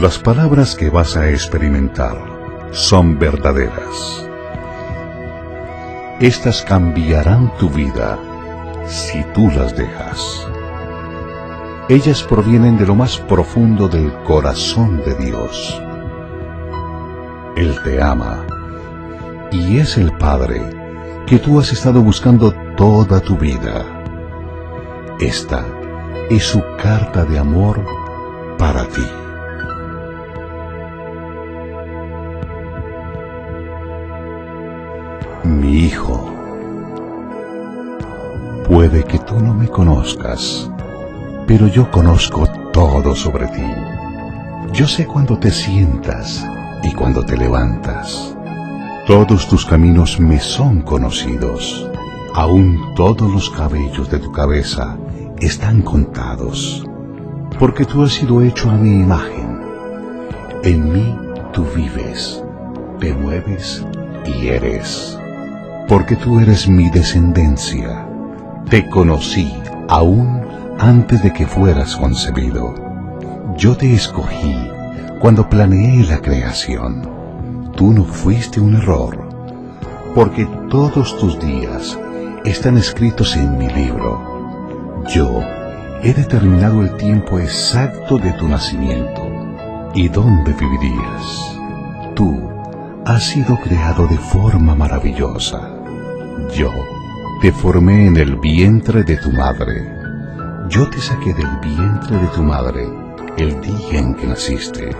Las palabras que vas a experimentar son verdaderas. Estas cambiarán tu vida si tú las dejas. Ellas provienen de lo más profundo del corazón de Dios. Él te ama y es el Padre que tú has estado buscando toda tu vida. Esta es su carta de amor para ti. Mi hijo, puede que tú no me conozcas, pero yo conozco todo sobre ti. Yo sé cuándo te sientas y cuándo te levantas. Todos tus caminos me son conocidos. Aún todos los cabellos de tu cabeza están contados, porque tú has sido hecho a mi imagen. En mí tú vives, te mueves y eres. Porque tú eres mi descendencia. Te conocí aún antes de que fueras concebido. Yo te escogí cuando planeé la creación. Tú no fuiste un error, porque todos tus días están escritos en mi libro. Yo he determinado el tiempo exacto de tu nacimiento y dónde vivirías. Tú has sido creado de forma maravillosa. Yo te formé en el vientre de tu madre. Yo te saqué del vientre de tu madre el día en que naciste.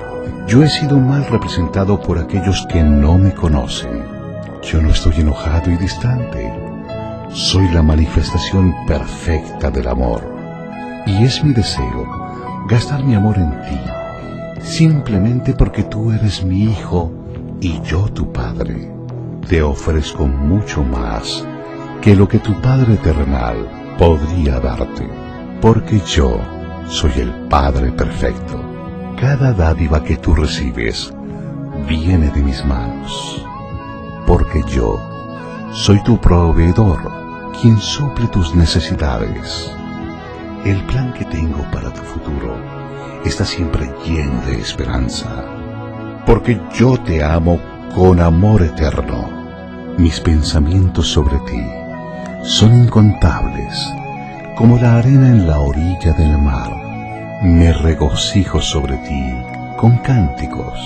Yo he sido mal representado por aquellos que no me conocen. Yo no estoy enojado y distante. Soy la manifestación perfecta del amor. Y es mi deseo gastar mi amor en ti, simplemente porque tú eres mi hijo y yo tu padre. Te ofrezco mucho más que lo que tu Padre terrenal podría darte, porque yo soy el Padre perfecto. Cada dádiva que tú recibes viene de mis manos, porque yo soy tu proveedor, quien suple tus necesidades. El plan que tengo para tu futuro está siempre lleno de esperanza, porque yo te amo con amor eterno. Mis pensamientos sobre ti son incontables, como la arena en la orilla del mar. Me regocijo sobre ti con cánticos.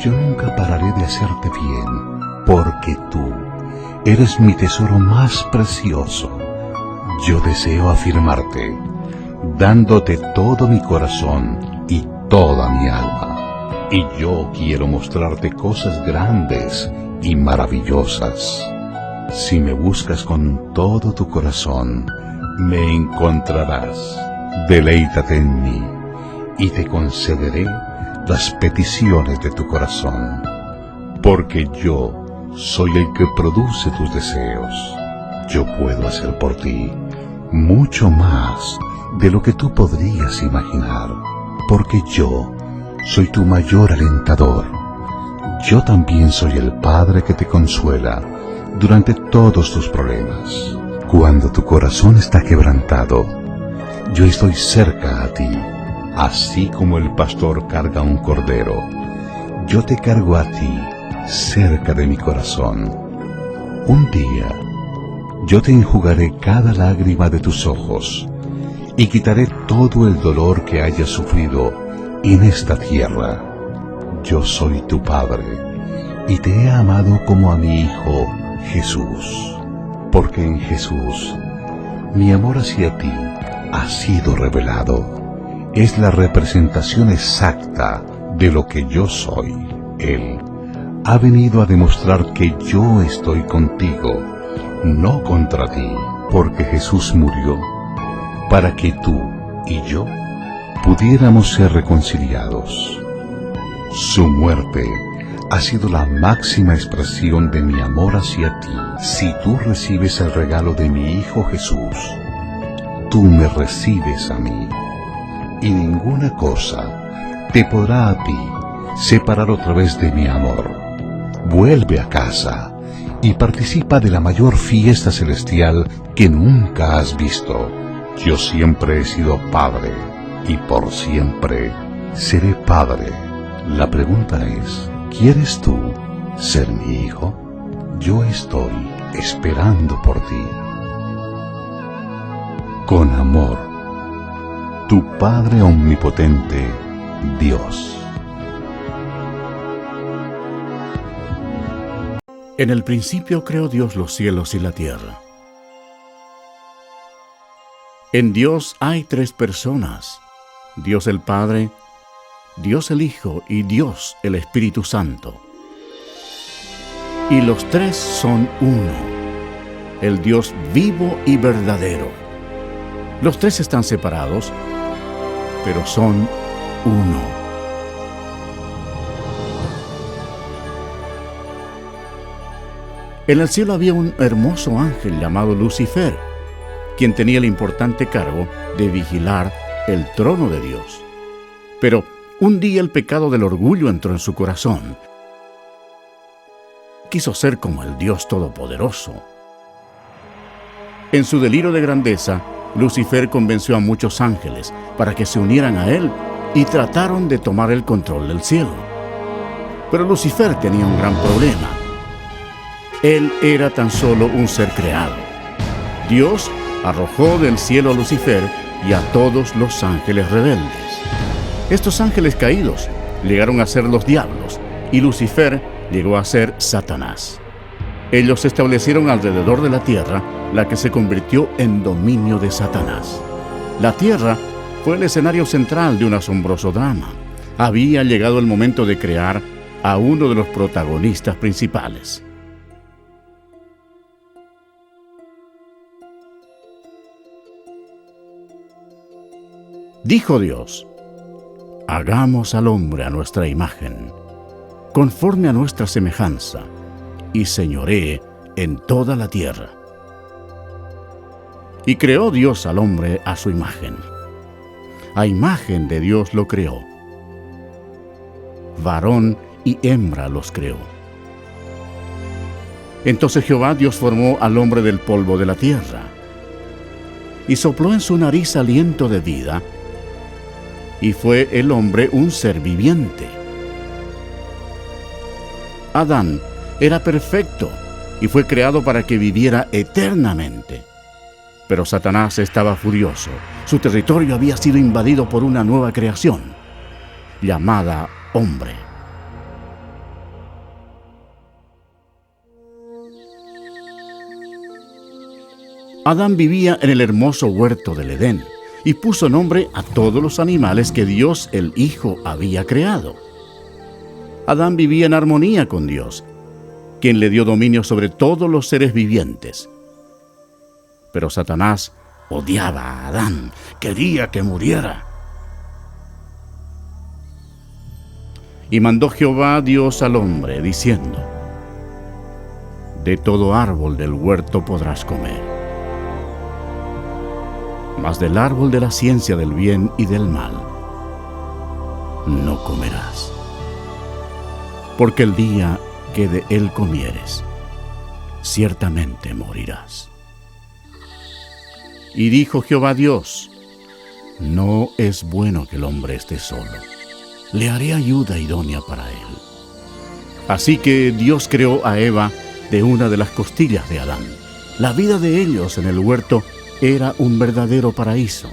Yo nunca pararé de hacerte bien, porque tú eres mi tesoro más precioso. Yo deseo afirmarte, dándote todo mi corazón y toda mi alma. Y yo quiero mostrarte cosas grandes y maravillosas. Si me buscas con todo tu corazón, me encontrarás. Deleítate en mí y te concederé las peticiones de tu corazón, porque yo soy el que produce tus deseos. Yo puedo hacer por ti mucho más de lo que tú podrías imaginar, porque yo soy tu mayor alentador. Yo también soy el Padre que te consuela durante todos tus problemas. Cuando tu corazón está quebrantado, yo estoy cerca a ti, así como el pastor carga un cordero. Yo te cargo a ti cerca de mi corazón. Un día, yo te enjugaré cada lágrima de tus ojos y quitaré todo el dolor que hayas sufrido en esta tierra. Yo soy tu Padre y te he amado como a mi Hijo Jesús, porque en Jesús mi amor hacia ti ha sido revelado. Es la representación exacta de lo que yo soy. Él ha venido a demostrar que yo estoy contigo, no contra ti, porque Jesús murió para que tú y yo pudiéramos ser reconciliados. Su muerte ha sido la máxima expresión de mi amor hacia ti. Si tú recibes el regalo de mi Hijo Jesús, tú me recibes a mí, y ninguna cosa te podrá a ti separar otra vez de mi amor. Vuelve a casa y participa de la mayor fiesta celestial que nunca has visto. Yo siempre he sido padre y por siempre seré padre. La pregunta es, ¿quieres tú ser mi hijo? Yo estoy esperando por ti. Con amor, tu Padre Omnipotente, Dios. En el principio creó Dios los cielos y la tierra. En Dios hay tres personas: Dios el Padre, Dios el Hijo y Dios el Espíritu Santo. Y los tres son uno, el Dios vivo y verdadero. Los tres están separados, pero son uno. En el cielo había un hermoso ángel llamado Lucifer, quien tenía el importante cargo de vigilar el trono de Dios. Pero un día el pecado del orgullo entró en su corazón. Quiso ser como el Dios Todopoderoso. En su delirio de grandeza, Lucifer convenció a muchos ángeles para que se unieran a él y trataron de tomar el control del cielo. Pero Lucifer tenía un gran problema. Él era tan solo un ser creado. Dios arrojó del cielo a Lucifer y a todos los ángeles rebeldes. Estos ángeles caídos llegaron a ser los diablos y Lucifer llegó a ser Satanás. Ellos se establecieron alrededor de la tierra, la que se convirtió en dominio de Satanás. La tierra fue el escenario central de un asombroso drama. Había llegado el momento de crear a uno de los protagonistas principales. Dijo Dios: hagamos al hombre a nuestra imagen, conforme a nuestra semejanza, y señoree en toda la tierra. Y creó Dios al hombre a su imagen. A imagen de Dios lo creó. Varón y hembra los creó. Entonces Jehová Dios formó al hombre del polvo de la tierra, y sopló en su nariz aliento de vida, y fue el hombre un ser viviente. Adán era perfecto y fue creado para que viviera eternamente. Pero Satanás estaba furioso. Su territorio había sido invadido por una nueva creación, llamada hombre. Adán vivía en el hermoso huerto del Edén y puso nombre a todos los animales que Dios el Hijo había creado. Adán vivía en armonía con Dios, quien le dio dominio sobre todos los seres vivientes. Pero Satanás odiaba a Adán, quería que muriera. Y mandó Jehová Dios al hombre, diciendo: de todo árbol del huerto podrás comer, mas del árbol de la ciencia del bien y del mal no comerás, porque el día que de él comieres, ciertamente morirás. Y dijo Jehová Dios: no es bueno que el hombre esté solo, le haré ayuda idónea para él. Así que Dios creó a Eva de una de las costillas de Adán. La vida de ellos en el huerto era un verdadero paraíso.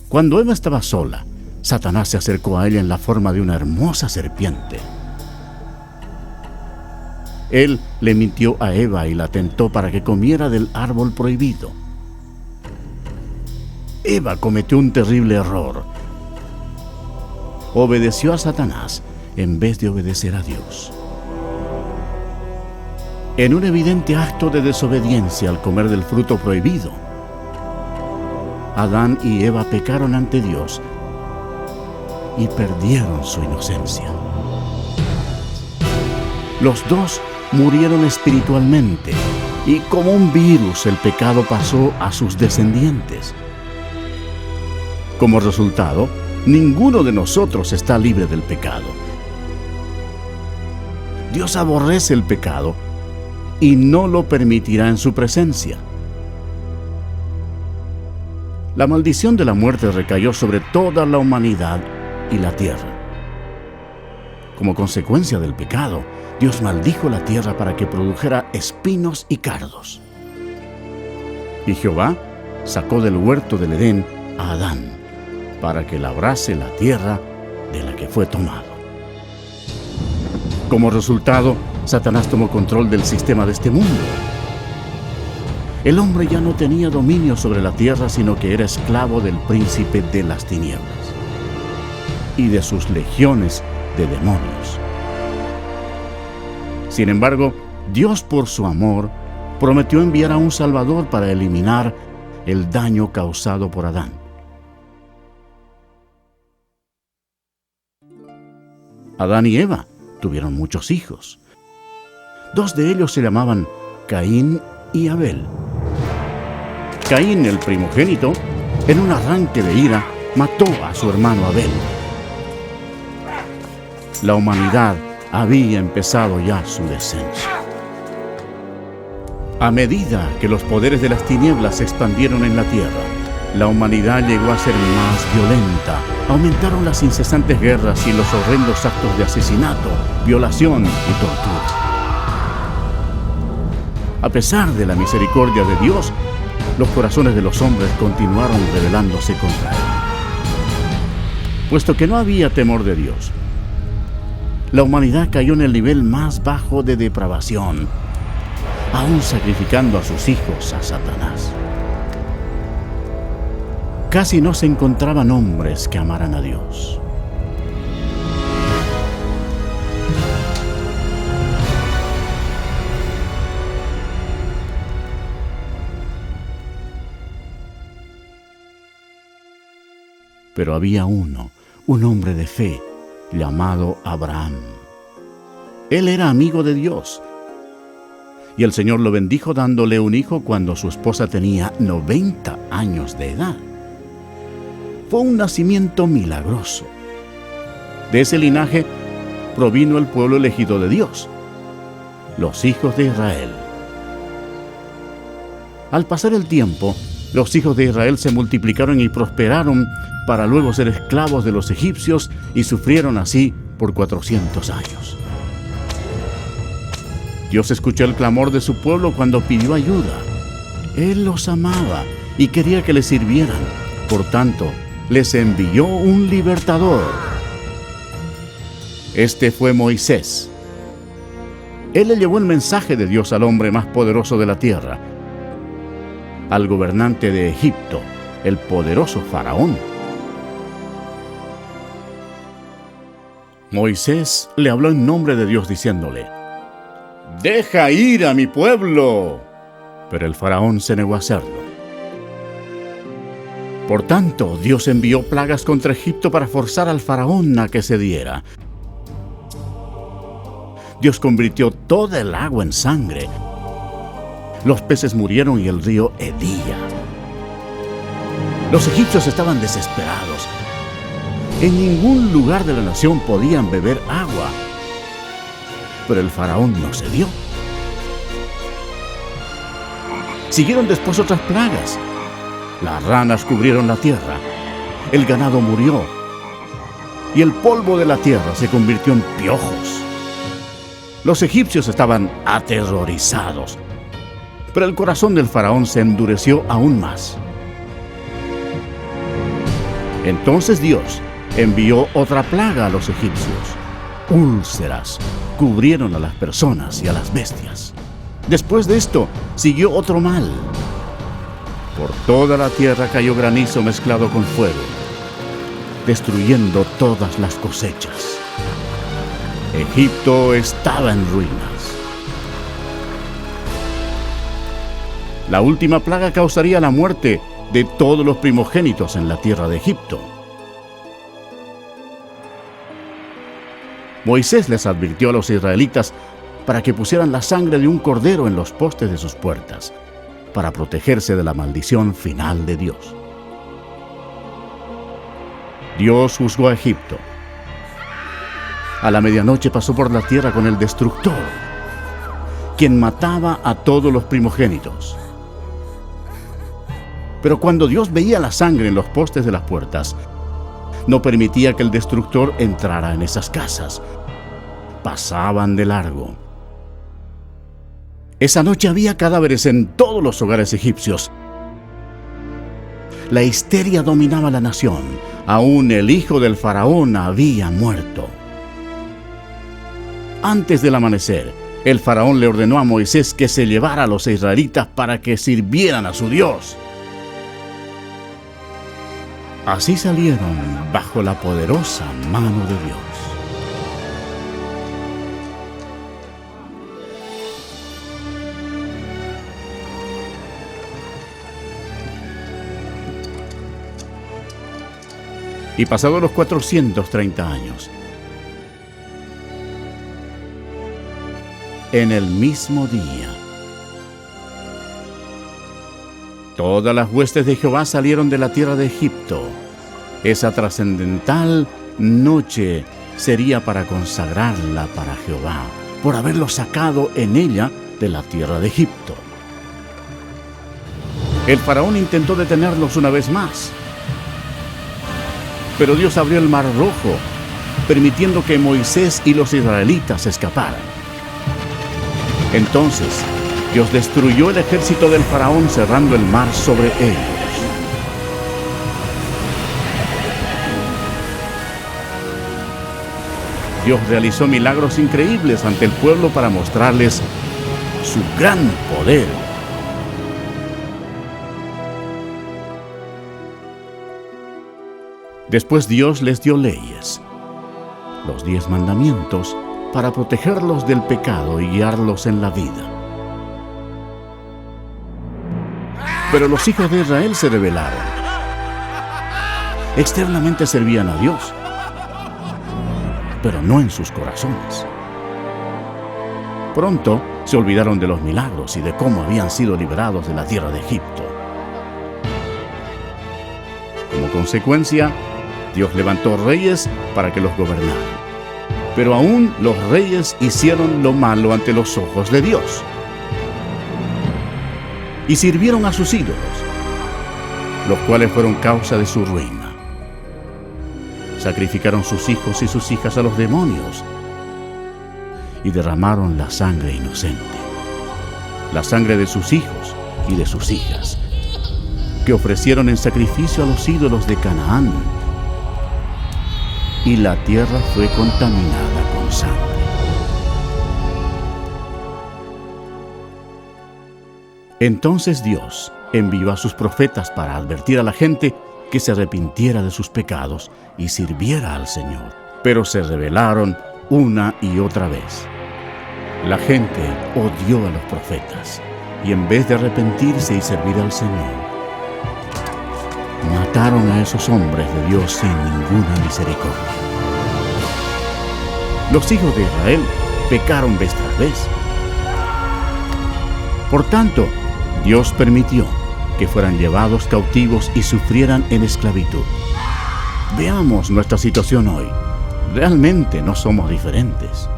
Cuando Eva estaba sola, Satanás se acercó a ella en la forma de una hermosa serpiente. Él le mintió a Eva y la tentó para que comiera del árbol prohibido. Eva cometió un terrible error. Obedeció a Satanás en vez de obedecer a Dios. En un evidente acto de desobediencia al comer del fruto prohibido, Adán y Eva pecaron ante Dios y perdieron su inocencia. Los dos murieron espiritualmente y como un virus el pecado pasó a sus descendientes. Como resultado, ninguno de nosotros está libre del pecado. Dios aborrece el pecado y no lo permitirá en su presencia. La maldición de la muerte recayó sobre toda la humanidad y la tierra. Como consecuencia del pecado, Dios maldijo la tierra para que produjera espinos y cardos. Y Jehová sacó del huerto del Edén a Adán para que labrase la tierra de la que fue tomado. Como resultado, Satanás tomó control del sistema de este mundo. El hombre ya no tenía dominio sobre la tierra, sino que era esclavo del príncipe de las tinieblas y de sus legiones de demonios. Sin embargo, Dios, por su amor, prometió enviar a un Salvador para eliminar el daño causado por Adán. Adán y Eva tuvieron muchos hijos. 2 de ellos se llamaban Caín y Abel. Caín, el primogénito, en un arranque de ira, mató a su hermano Abel. La humanidad había empezado ya su descenso. A medida que los poderes de las tinieblas se expandieron en la tierra, la humanidad llegó a ser más violenta. Aumentaron las incesantes guerras y los horrendos actos de asesinato, violación y tortura. A pesar de la misericordia de Dios, los corazones de los hombres continuaron rebelándose contra Él. Puesto que no había temor de Dios, la humanidad cayó en el nivel más bajo de depravación, aún sacrificando a sus hijos a Satanás. Casi no se encontraban hombres que amaran a Dios. Pero había un hombre de fe, llamado Abraham. Él era amigo de Dios, y el Señor lo bendijo dándole un hijo cuando su esposa tenía 90 años de edad. Fue un nacimiento milagroso. De ese linaje provino el pueblo elegido de Dios, los hijos de Israel. Al pasar el tiempo, los hijos de Israel se multiplicaron y prosperaron para luego ser esclavos de los egipcios y sufrieron así por 400 años. Dios escuchó el clamor de su pueblo cuando pidió ayuda. Él los amaba y quería que le sirvieran. Por tanto, les envió un libertador. Este fue Moisés. Él le llevó el mensaje de Dios al hombre más poderoso de la tierra, al gobernante de Egipto, el poderoso Faraón. Moisés le habló en nombre de Dios diciéndole: «Deja ir a mi pueblo». Pero el Faraón se negó a hacerlo. Por tanto, Dios envió plagas contra Egipto para forzar al Faraón a que cediera. Dios convirtió toda el agua en sangre. Los peces murieron y el río hedía. Los egipcios estaban desesperados. En ningún lugar de la nación podían beber agua. Pero el Faraón no cedió. Siguieron después otras plagas. Las ranas cubrieron la tierra. El ganado murió. Y el polvo de la tierra se convirtió en piojos. Los egipcios estaban aterrorizados. Pero el corazón del Faraón se endureció aún más. Entonces Dios envió otra plaga a los egipcios. Úlceras cubrieron a las personas y a las bestias. Después de esto, siguió otro mal. Por toda la tierra cayó granizo mezclado con fuego, destruyendo todas las cosechas. Egipto estaba en ruinas. La última plaga causaría la muerte de todos los primogénitos en la tierra de Egipto. Moisés les advirtió a los israelitas para que pusieran la sangre de un cordero en los postes de sus puertas, para protegerse de la maldición final de Dios. Dios juzgó a Egipto. A la medianoche pasó por la tierra con el destructor, quien mataba a todos los primogénitos. Pero cuando Dios veía la sangre en los postes de las puertas, no permitía que el destructor entrara en esas casas. Pasaban de largo. Esa noche había cadáveres en todos los hogares egipcios. La histeria dominaba la nación. Aún el hijo del faraón había muerto. Antes del amanecer, el faraón le ordenó a Moisés que se llevara a los israelitas para que sirvieran a su Dios. Así salieron bajo la poderosa mano de Dios. Y pasados los 430 años, en el mismo día, todas las huestes de Jehová salieron de la tierra de Egipto. Esa trascendental noche sería para consagrarla para Jehová, por haberlo sacado en ella de la tierra de Egipto. El faraón intentó detenerlos una vez más, pero Dios abrió el mar rojo, permitiendo que Moisés y los israelitas escaparan. Entonces, Dios destruyó el ejército del faraón cerrando el mar sobre ellos. Dios realizó milagros increíbles ante el pueblo para mostrarles su gran poder. Después Dios les dio leyes, los 10 mandamientos, para protegerlos del pecado y guiarlos en la vida. Pero los hijos de Israel se rebelaron. Externamente servían a Dios, pero no en sus corazones. Pronto se olvidaron de los milagros y de cómo habían sido liberados de la tierra de Egipto. Como consecuencia, Dios levantó reyes para que los gobernaran. Pero aún los reyes hicieron lo malo ante los ojos de Dios. Y sirvieron a sus ídolos, los cuales fueron causa de su ruina. Sacrificaron sus hijos y sus hijas a los demonios y derramaron la sangre inocente, la sangre de sus hijos y de sus hijas, que ofrecieron en sacrificio a los ídolos de Canaán. Y la tierra fue contaminada con sangre. Entonces Dios envió a sus profetas para advertir a la gente que se arrepintiera de sus pecados y sirviera al Señor. Pero se rebelaron una y otra vez. La gente odió a los profetas y en vez de arrepentirse y servir al Señor, mataron a esos hombres de Dios sin ninguna misericordia. Los hijos de Israel pecaron vez tras vez. Por tanto, Dios permitió que fueran llevados cautivos y sufrieran en esclavitud. Veamos nuestra situación hoy. Realmente no somos diferentes.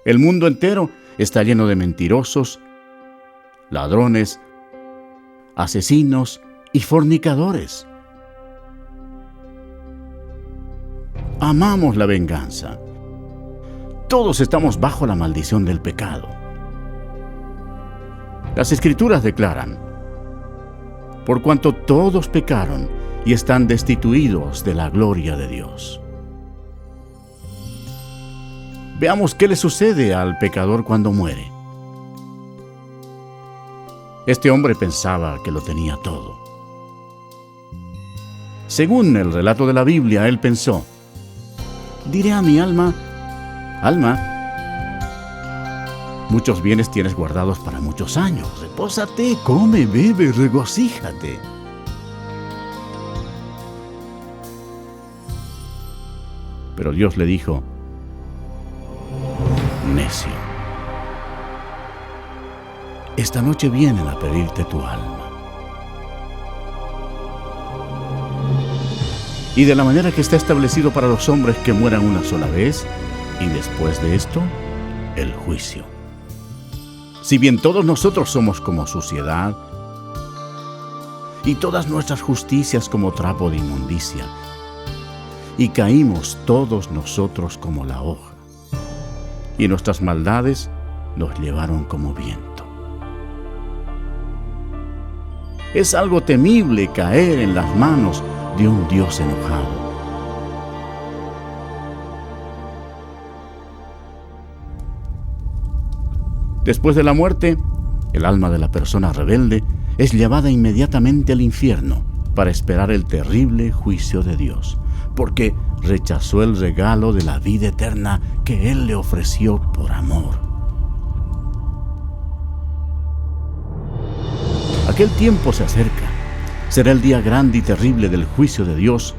El mundo entero está lleno de mentirosos, ladrones, asesinos y fornicadores. Amamos la venganza. Todos estamos bajo la maldición del pecado. Las Escrituras declaran: por cuanto todos pecaron y están destituidos de la gloria de Dios. Veamos qué le sucede al pecador cuando muere. Este hombre pensaba que lo tenía todo. Según el relato de la Biblia, él pensó: diré a mi alma, alma, muchos bienes tienes guardados para muchos años. Repósate, come, bebe, regocíjate. Pero Dios le dijo: necio, esta noche vienen a pedirte tu alma. Y de la manera que está establecido para los hombres que mueran una sola vez, y después de esto, el juicio. Si bien todos nosotros somos como suciedad, y todas nuestras justicias como trapo de inmundicia, y caímos todos nosotros como la hoja, y nuestras maldades nos llevaron como viento. Es algo temible caer en las manos de un Dios enojado. Después de la muerte, el alma de la persona rebelde es llevada inmediatamente al infierno para esperar el terrible juicio de Dios, porque rechazó el regalo de la vida eterna que Él le ofreció por amor. Aquel tiempo se acerca. Será el día grande y terrible del juicio de Dios,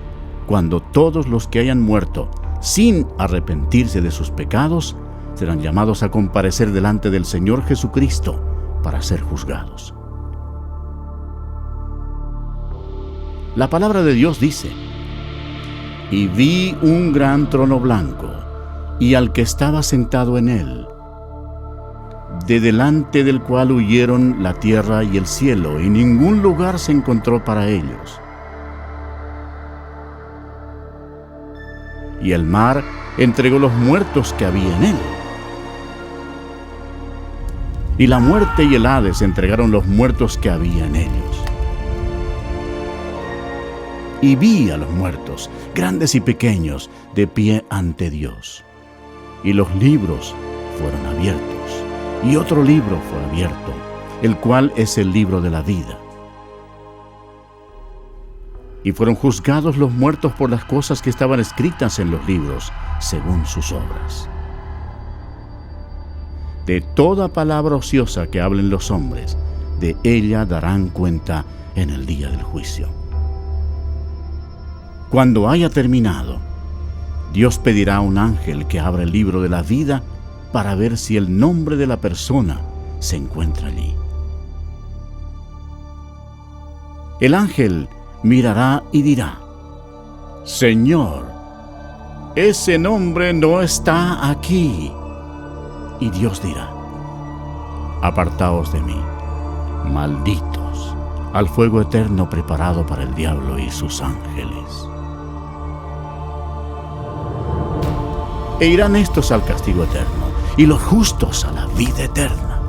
cuando todos los que hayan muerto sin arrepentirse de sus pecados serán llamados a comparecer delante del Señor Jesucristo para ser juzgados. La palabra de Dios dice: y vi un gran trono blanco, y al que estaba sentado en él, de delante del cual huyeron la tierra y el cielo, y ningún lugar se encontró para ellos. Y el mar entregó los muertos que había en él. Y la muerte y el Hades entregaron los muertos que había en ellos. Y vi a los muertos, grandes y pequeños, de pie ante Dios. Y los libros fueron abiertos. Y otro libro fue abierto, el cual es el libro de la vida. Y fueron juzgados los muertos por las cosas que estaban escritas en los libros, según sus obras. De toda palabra ociosa que hablen los hombres, de ella darán cuenta en el día del juicio. Cuando haya terminado, Dios pedirá a un ángel que abra el libro de la vida para ver si el nombre de la persona se encuentra allí. El ángel mirará y dirá: Señor, ese nombre no está aquí. Y Dios dirá: apartaos de mí, malditos, al fuego eterno preparado para el diablo y sus ángeles. E irán estos al castigo eterno, y los justos a la vida eterna.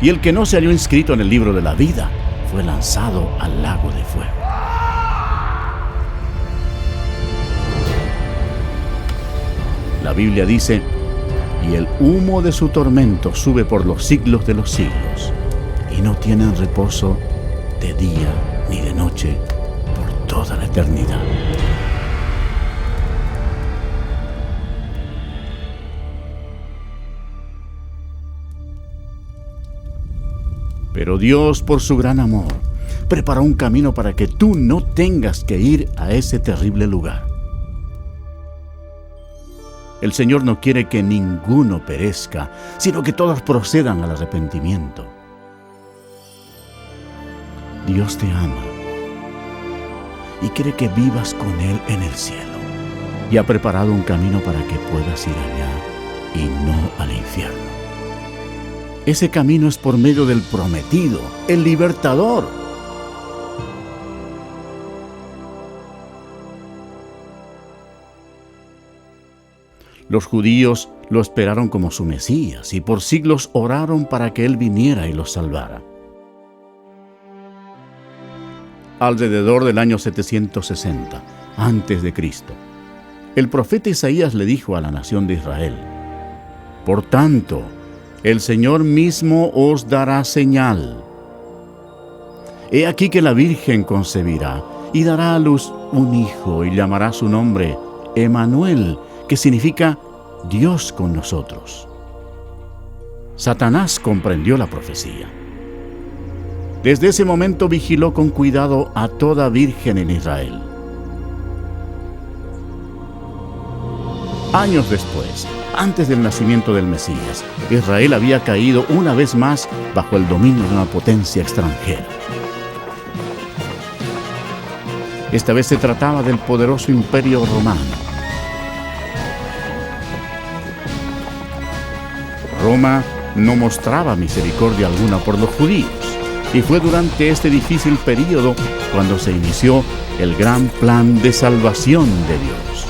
Y el que no se halló inscrito en el libro de la vida fue lanzado al lago de fuego. La Biblia dice: y el humo de su tormento sube por los siglos de los siglos, y no tienen reposo de día ni de noche por toda la eternidad. Pero Dios, por su gran amor, preparó un camino para que tú no tengas que ir a ese terrible lugar. El Señor no quiere que ninguno perezca, sino que todos procedan al arrepentimiento. Dios te ama y quiere que vivas con Él en el cielo, y ha preparado un camino para que puedas ir allá y no al infierno. Ese camino es por medio del prometido, el libertador. Los judíos lo esperaron como su Mesías y por siglos oraron para que Él viniera y los salvara. Alrededor del año 760 a.C., el profeta Isaías le dijo a la nación de Israel: por tanto, el Señor mismo os dará señal. He aquí que la Virgen concebirá y dará a luz un hijo, y llamará su nombre Emmanuel, que significa Dios con nosotros. Satanás comprendió la profecía. Desde ese momento vigiló con cuidado a toda virgen en Israel. Años después, antes del nacimiento del Mesías, Israel había caído una vez más bajo el dominio de una potencia extranjera. Esta vez se trataba del poderoso imperio romano. Roma no mostraba misericordia alguna por los judíos, y fue durante este difícil período cuando se inició el gran plan de salvación de Dios.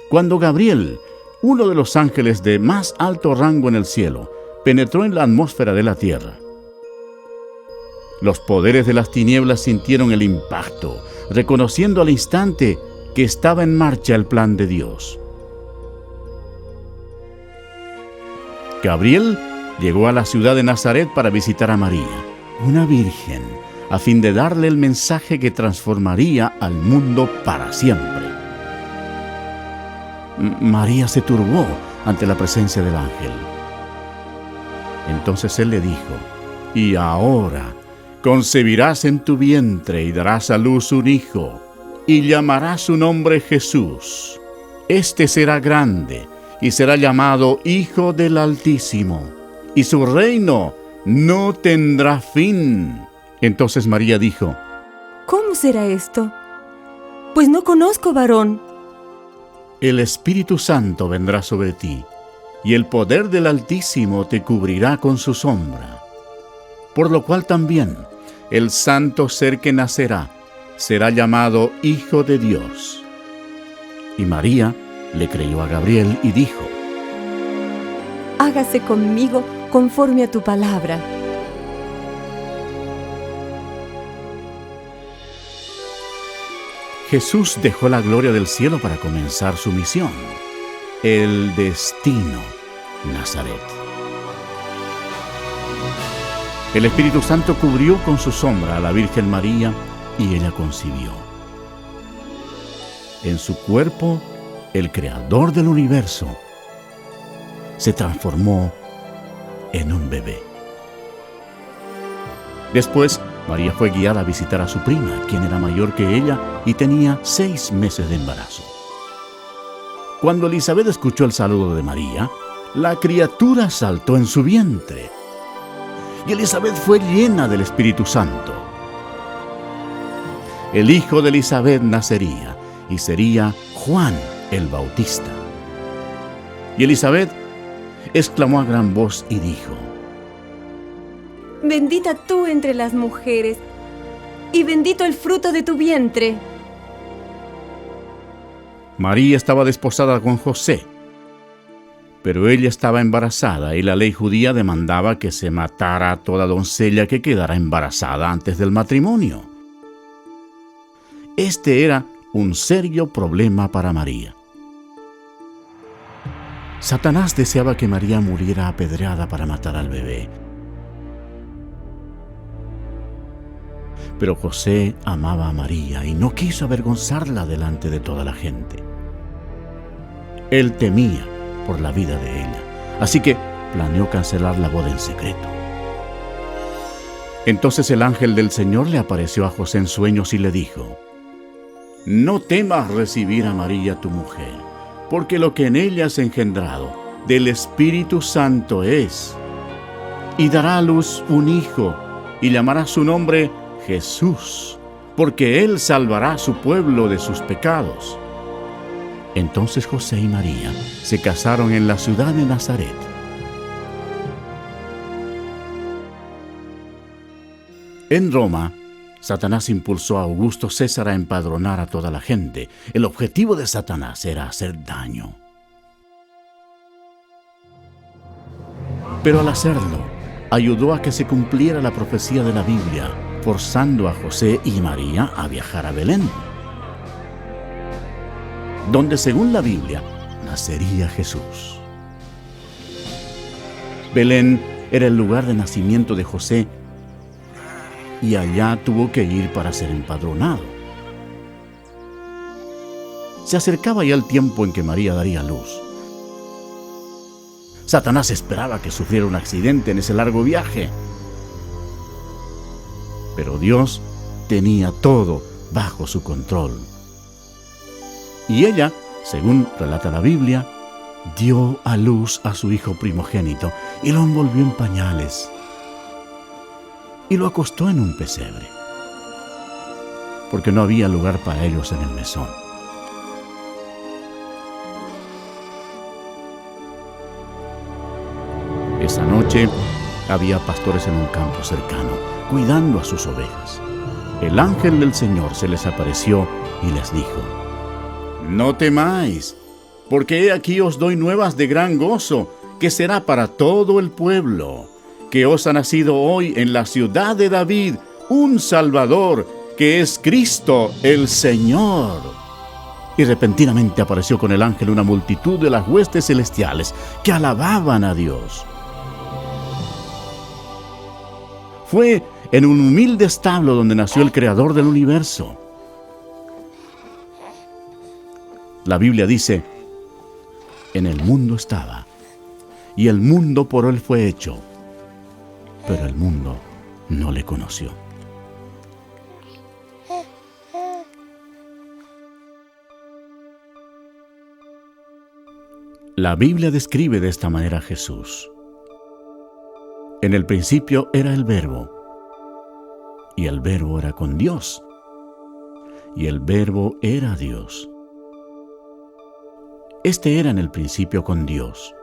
Cuando Gabriel, uno de los ángeles de más alto rango en el cielo, penetró en la atmósfera de la tierra, los poderes de las tinieblas sintieron el impacto, reconociendo al instante que estaba en marcha el plan de Dios. Gabriel llegó a la ciudad de Nazaret para visitar a María, una virgen, a fin de darle el mensaje que transformaría al mundo para siempre. María se turbó ante la presencia del ángel. Entonces él le dijo: «Y ahora concebirás en tu vientre y darás a luz un hijo, y llamarás su nombre Jesús. Este será grande y será llamado Hijo del Altísimo, y su reino no tendrá fin». Entonces María dijo: ¿Cómo será esto? Pues no conozco varón. «El Espíritu Santo vendrá sobre ti, y el poder del Altísimo te cubrirá con su sombra. Por lo cual también el santo ser que nacerá será llamado Hijo de Dios». Y María le creyó a Gabriel y dijo: «Hágase conmigo conforme a tu palabra». Jesús dejó la gloria del cielo para comenzar su misión, el destino, Nazaret. El Espíritu Santo cubrió con su sombra a la Virgen María y ella concibió. En su cuerpo, el Creador del universo se transformó en un bebé. Después, María fue guiada a visitar a su prima, quien era mayor que ella y tenía 6 meses de embarazo. Cuando Elisabet escuchó el saludo de María, la criatura saltó en su vientre. Y Elisabet fue llena del Espíritu Santo. El hijo de Elisabet nacería y sería Juan el Bautista. Y Elisabet exclamó a gran voz y dijo: «Bendita tú entre las mujeres, y bendito el fruto de tu vientre». María estaba desposada con José, pero ella estaba embarazada y la ley judía demandaba que se matara a toda doncella que quedara embarazada antes del matrimonio. Este era un serio problema para María. Satanás deseaba que María muriera apedreada para matar al bebé. Pero José amaba a María y no quiso avergonzarla delante de toda la gente. Él temía por la vida de ella, así que planeó cancelar la boda en secreto. Entonces el ángel del Señor le apareció a José en sueños y le dijo: «No temas recibir a María tu mujer, porque lo que en ella es engendrado del Espíritu Santo es, y dará a luz un hijo, y llamará su nombre Jesús, porque él salvará a su pueblo de sus pecados». Entonces José y María se casaron en la ciudad de Nazaret. En Roma, Satanás impulsó a Augusto César a empadronar a toda la gente. El objetivo de Satanás era hacer daño. Pero al hacerlo, ayudó a que se cumpliera la profecía de la Biblia, forzando a José y María a viajar a Belén, donde según la Biblia nacería Jesús. Belén era el lugar de nacimiento de José y allá tuvo que ir para ser empadronado. Se acercaba ya el tiempo en que María daría luz. Satanás esperaba que sufriera un accidente en ese largo viaje, pero Dios tenía todo bajo su control. Y ella, según relata la Biblia, dio a luz a su hijo primogénito y lo envolvió en pañales y lo acostó en un pesebre, porque no había lugar para ellos en el mesón. Esa noche había pastores en un campo cercano, cuidando a sus ovejas. El ángel del Señor se les apareció y les dijo: «No temáis, porque he aquí os doy nuevas de gran gozo, que será para todo el pueblo, que os ha nacido hoy en la ciudad de David un Salvador, que es Cristo el Señor». Y repentinamente apareció con el ángel una multitud de las huestes celestiales que alababan a Dios. Fue en un humilde establo donde nació el Creador del universo. La Biblia dice: «En el mundo estaba, y el mundo por él fue hecho, pero el mundo no le conoció». La Biblia describe de esta manera a Jesús: «En el principio era el Verbo, y el Verbo era con Dios, y el Verbo era Dios. Este era en el principio con Dios.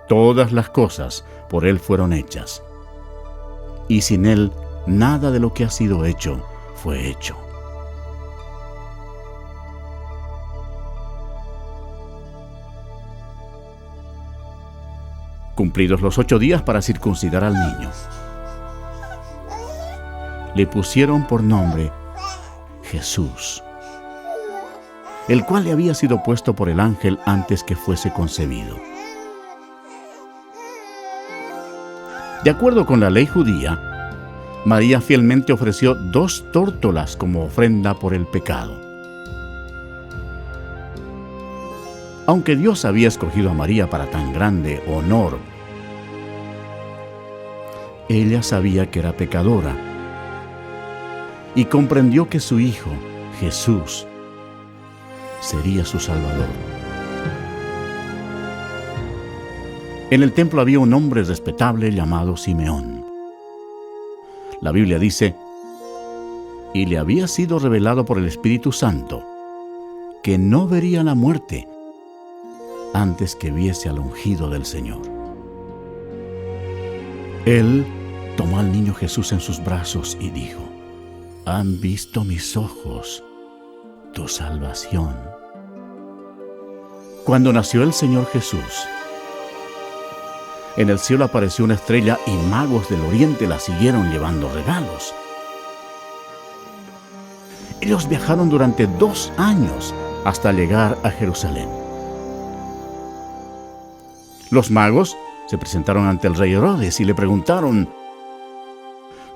Todas las cosas por Él fueron hechas, y sin Él nada de lo que ha sido hecho fue hecho». Cumplidos los 8 días para circuncidar al niño, le pusieron por nombre Jesús, el cual le había sido puesto por el ángel antes que fuese concebido. De acuerdo con la ley judía, María fielmente ofreció 2 tórtolas como ofrenda por el pecado. Aunque Dios había escogido a María para tan grande honor, ella sabía que era pecadora y comprendió que su hijo, Jesús, sería su Salvador. En el templo había un hombre respetable llamado Simeón. La Biblia dice: «Y le había sido revelado por el Espíritu Santo que no vería la muerte antes que viese al ungido del Señor». Él tomó al niño Jesús en sus brazos y dijo: «Han visto mis ojos tu salvación». Cuando nació el Señor Jesús, en el cielo apareció una estrella y magos del oriente la siguieron llevando regalos. Ellos viajaron durante 2 años hasta llegar a Jerusalén. Los magos se presentaron ante el rey Herodes y le preguntaron: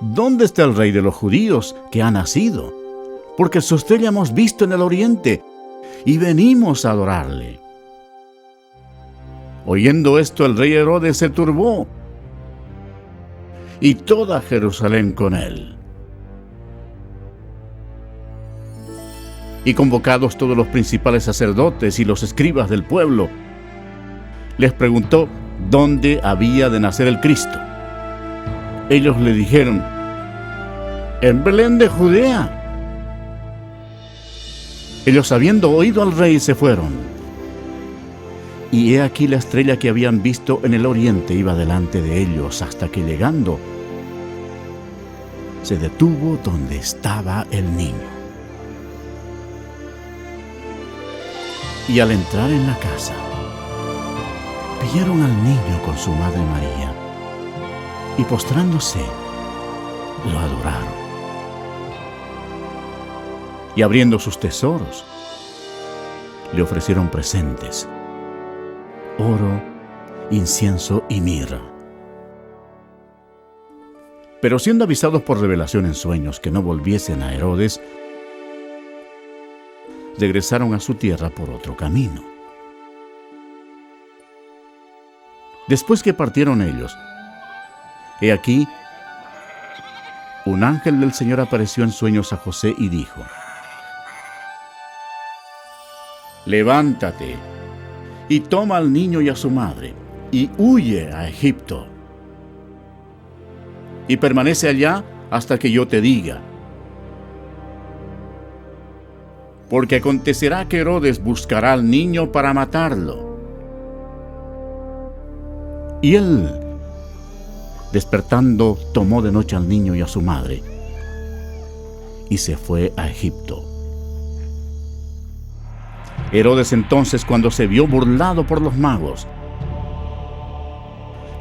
«¿Dónde está el rey de los judíos que ha nacido? Porque su estrella hemos visto en el oriente y venimos a adorarle». Oyendo esto, el rey Herodes se turbó, y toda Jerusalén con él. Y convocados todos los principales sacerdotes y los escribas del pueblo, les preguntó dónde había de nacer el Cristo. Ellos le dijeron: «En Belén de Judea». Ellos, habiendo oído al rey, se fueron. Y he aquí la estrella que habían visto en el oriente iba delante de ellos, hasta que llegando, se detuvo donde estaba el niño. Y al entrar en la casa, vieron al niño con su madre María, y postrándose, lo adoraron. Y abriendo sus tesoros, le ofrecieron presentes: oro, incienso y mirra. Pero siendo avisados por revelación en sueños que no volviesen a Herodes, regresaron a su tierra por otro camino. Después que partieron ellos, he aquí, un ángel del Señor apareció en sueños a José y dijo: «Levántate y toma al niño y a su madre, y huye a Egipto. Y permanece allá hasta que yo te diga. Porque acontecerá que Herodes buscará al niño para matarlo. Y él, despertando, tomó de noche al niño y a su madre, y se fue a Egipto. Herodes entonces, cuando se vio burlado por los magos,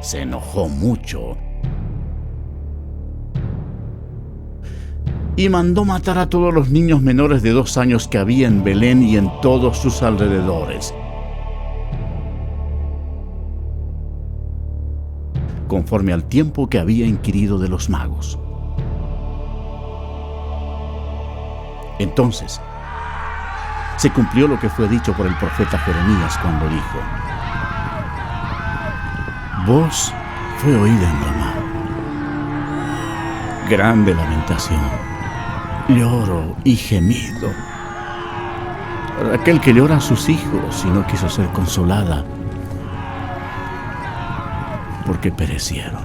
se enojó mucho y mandó matar a todos los niños menores de 2 años que había en Belén y en todos sus alrededores, conforme al tiempo que había inquirido de los magos. Entonces se cumplió lo que fue dicho por el profeta Jeremías cuando dijo: voz fue oída en Ramá, grande lamentación, lloro y gemido. Aquel que llora a sus hijos y no quiso ser consolada, porque perecieron.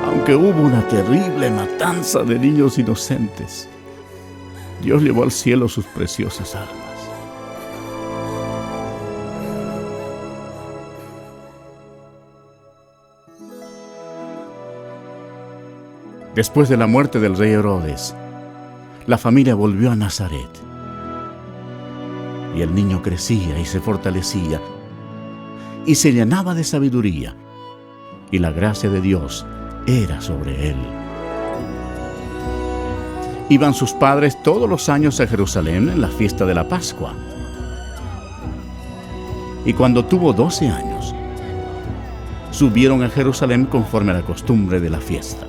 Aunque hubo una terrible matanza de niños inocentes, Dios llevó al cielo sus preciosas almas. Después de la muerte del rey Herodes, la familia volvió a Nazaret. Y el niño crecía y se fortalecía, y se llenaba de sabiduría, y la gracia de Dios era sobre él. Iban sus padres todos los años a Jerusalén en la fiesta de la Pascua. Y cuando tuvo 12 años, subieron a Jerusalén conforme a la costumbre de la fiesta.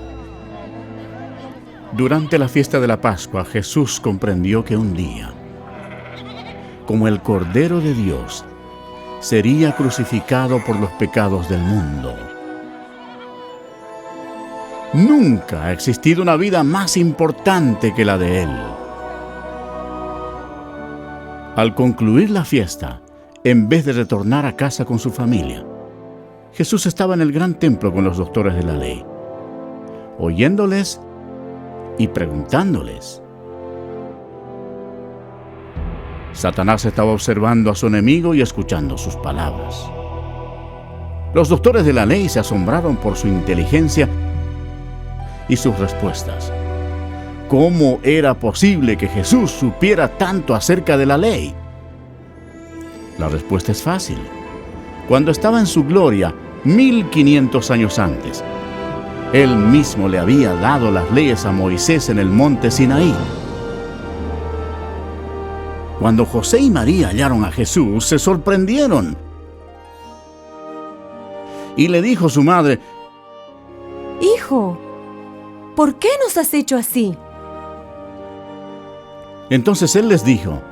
Durante la fiesta de la Pascua, Jesús comprendió que un día, como el Cordero de Dios, sería crucificado por los pecados del mundo. Nunca ha existido una vida más importante que la de él. Al concluir la fiesta, en vez de retornar a casa con su familia, Jesús estaba en el gran templo con los doctores de la ley, oyéndoles y preguntándoles. Satanás estaba observando a su enemigo y escuchando sus palabras. Los doctores de la ley se asombraron por su inteligencia y sus respuestas. ¿Cómo era posible que Jesús supiera tanto acerca de la ley? La respuesta es fácil. Cuando estaba en su gloria, 1500 años antes, él mismo le había dado las leyes a Moisés en el monte Sinaí. Cuando José y María hallaron a Jesús, se sorprendieron. Y le dijo su madre: Hijo, ¿por qué nos has hecho así? Entonces él les dijo: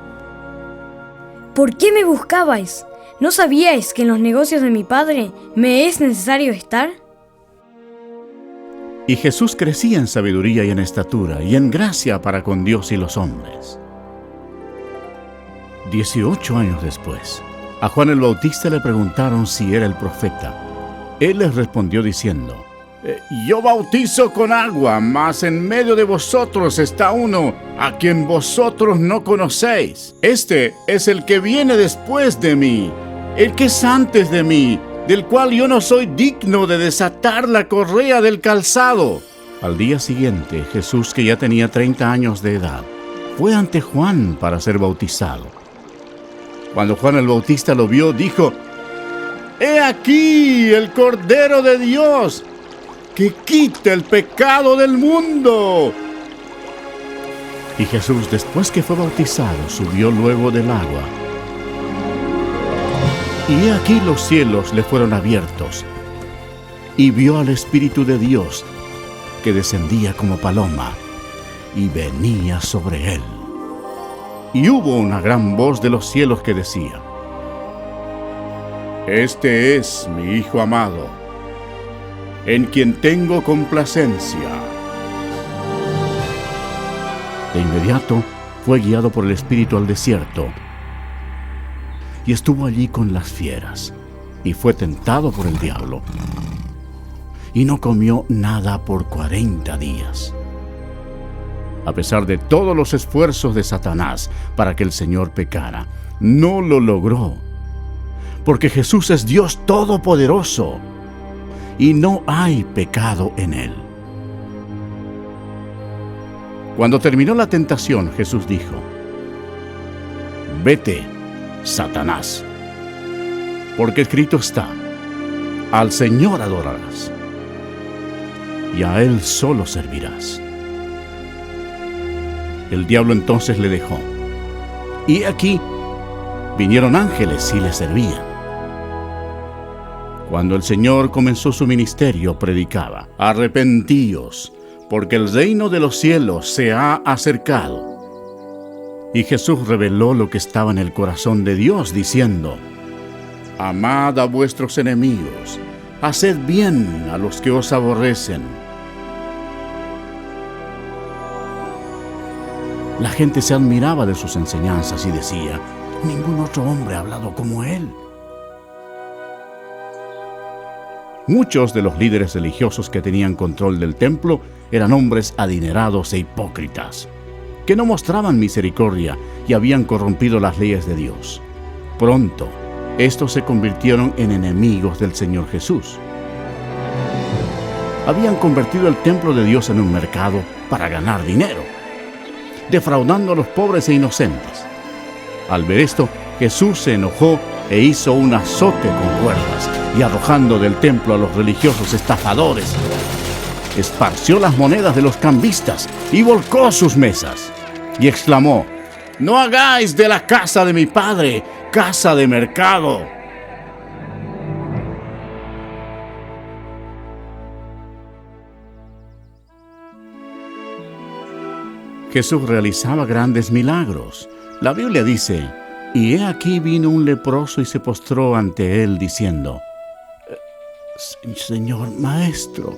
¿Por qué me buscabais? ¿No sabíais que en los negocios de mi padre me es necesario estar? Y Jesús crecía en sabiduría y en estatura y en gracia para con Dios y los hombres. 18 años después, a Juan el Bautista le preguntaron si era el profeta. Él les respondió diciendo: yo bautizo con agua, mas en medio de vosotros está uno a quien vosotros no conocéis. Este es el que viene después de mí, el que es antes de mí, del cual yo no soy digno de desatar la correa del calzado. Al día siguiente, Jesús, que ya tenía 30 años de edad, fue ante Juan para ser bautizado. Cuando Juan el Bautista lo vio, dijo: ¡He aquí el Cordero de Dios, que quita el pecado del mundo! Y Jesús, después que fue bautizado, subió luego del agua. Y he aquí los cielos le fueron abiertos, y vio al Espíritu de Dios, que descendía como paloma, y venía sobre él. Y hubo una gran voz de los cielos que decía: Este es mi Hijo amado, en quien tengo complacencia. De inmediato fue guiado por el Espíritu al desierto, y estuvo allí con las fieras, y fue tentado por el diablo, y no comió nada por 40 días. A pesar de todos los esfuerzos de Satanás para que el Señor pecara, no lo logró, porque Jesús es Dios Todopoderoso, y no hay pecado en Él. Cuando terminó la tentación, Jesús dijo: «Vete, Satanás, porque escrito está: al Señor adorarás, y a Él solo servirás». El diablo entonces le dejó, y aquí vinieron ángeles y le servían. Cuando el Señor comenzó su ministerio, predicaba: «Arrepentíos, porque el reino de los cielos se ha acercado». Y Jesús reveló lo que estaba en el corazón de Dios, diciendo: «Amad a vuestros enemigos, haced bien a los que os aborrecen». La gente se admiraba de sus enseñanzas y decía: «Ningún otro hombre ha hablado como él». Muchos de los líderes religiosos que tenían control del templo eran hombres adinerados e hipócritas, que no mostraban misericordia y habían corrompido las leyes de Dios. Pronto, estos se convirtieron en enemigos del Señor Jesús. Habían convertido el templo de Dios en un mercado para ganar dinero, defraudando a los pobres e inocentes. Al ver esto, Jesús se enojó e hizo un azote con cuerdas, y arrojando del templo a los religiosos estafadores, esparció las monedas de los cambistas y volcó sus mesas, y exclamó: «No hagáis de la casa de mi padre casa de mercado». Jesús realizaba grandes milagros. La Biblia dice: «Y he aquí vino un leproso y se postró ante él, diciendo: Señor Maestro,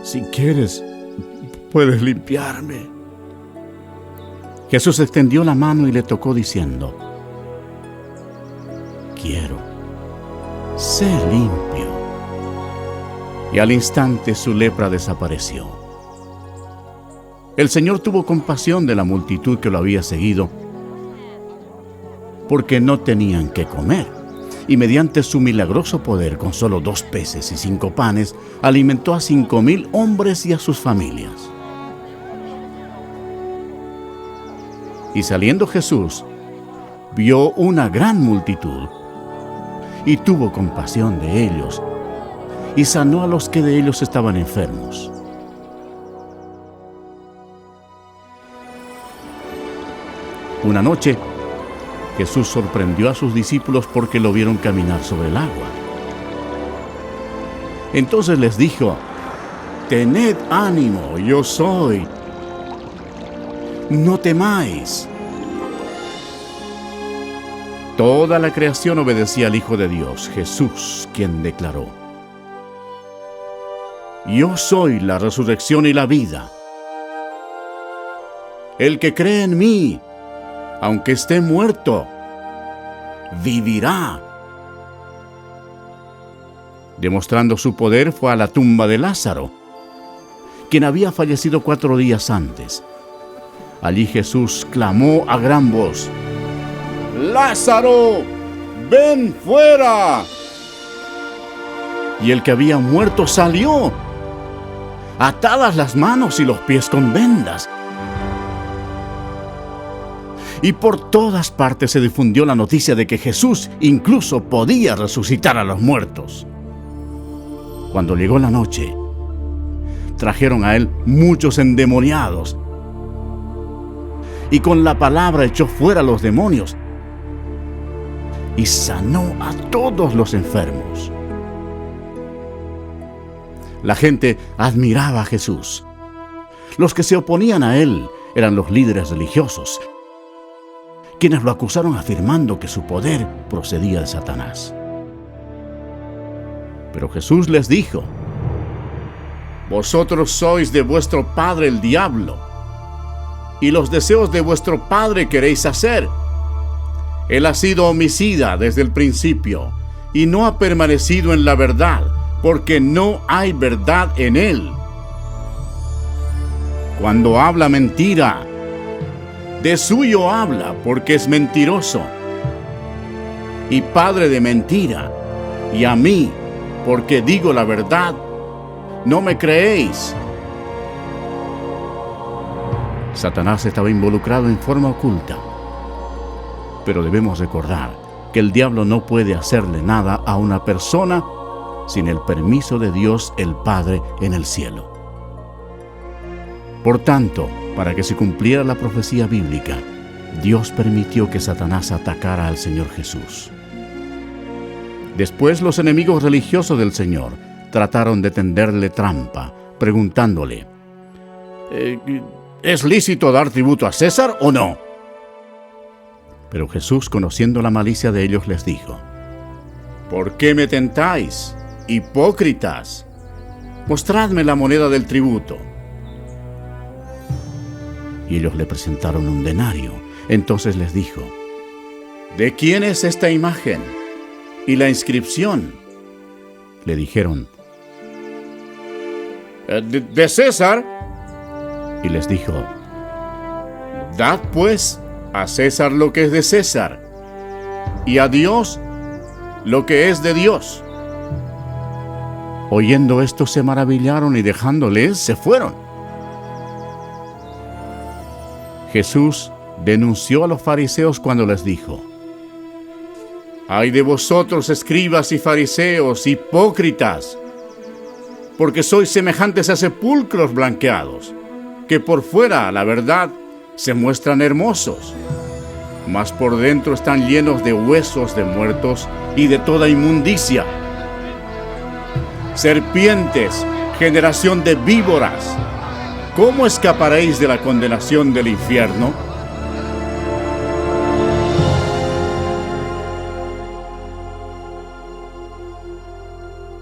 si quieres, puedes limpiarme». Jesús extendió la mano y le tocó, diciendo: «Quiero, sé limpio». Y al instante su lepra desapareció. El Señor tuvo compasión de la multitud que lo había seguido, porque no tenían qué comer, y mediante su milagroso poder, con solo 2 peces y 5 panes, alimentó a 5,000 hombres y a sus familias. Y saliendo Jesús, vio una gran multitud, y tuvo compasión de ellos, y sanó a los que de ellos estaban enfermos. Una noche, Jesús sorprendió a sus discípulos porque lo vieron caminar sobre el agua. Entonces les dijo: «Tened ánimo, yo soy. No temáis». Toda la creación obedecía al Hijo de Dios, Jesús, quien declaró: «Yo soy la resurrección y la vida. El que cree en mí, aunque esté muerto, vivirá». Demostrando su poder, fue a la tumba de Lázaro, quien había fallecido 4 días antes. Allí Jesús clamó a gran voz: «¡Lázaro, ven fuera!». Y el que había muerto salió, atadas las manos y los pies con vendas. Y por todas partes se difundió la noticia de que Jesús incluso podía resucitar a los muertos. Cuando llegó la noche, trajeron a él muchos endemoniados, y con la palabra echó fuera a los demonios y sanó a todos los enfermos. La gente admiraba a Jesús. Los que se oponían a él eran los líderes religiosos, quienes lo acusaron afirmando que su poder procedía de Satanás. Pero Jesús les dijo: «Vosotros sois de vuestro padre el diablo, y los deseos de vuestro padre queréis hacer. Él ha sido homicida desde el principio y no ha permanecido en la verdad, porque no hay verdad en él. Cuando habla mentira, de suyo habla, porque es mentiroso y padre de mentira. Y a mí, porque digo la verdad, no me creéis. Satanás estaba involucrado en forma oculta, pero debemos recordar que el diablo no puede hacerle nada a una persona sin el permiso de Dios el Padre en el cielo. Por tanto, para que se cumpliera la profecía bíblica, Dios permitió que Satanás atacara al Señor Jesús. Después los enemigos religiosos del Señor trataron de tenderle trampa, preguntándole, ¿es lícito dar tributo a César o no? Pero Jesús, conociendo la malicia de ellos, les dijo, ¿por qué me tentáis, hipócritas? Mostradme la moneda del tributo. Y ellos le presentaron un denario. Entonces les dijo, ¿de quién es esta imagen y la inscripción? Le dijeron, de César. Y les dijo, dad pues a César lo que es de César, y a Dios lo que es de Dios. Oyendo esto se maravillaron y dejándoles se fueron. Jesús denunció a los fariseos cuando les dijo, ¡ay de vosotros, escribas y fariseos, hipócritas! Porque sois semejantes a sepulcros blanqueados, que por fuera, la verdad, se muestran hermosos, mas por dentro están llenos de huesos de muertos y de toda inmundicia. Serpientes, generación de víboras, ¿cómo escaparéis de la condenación del infierno?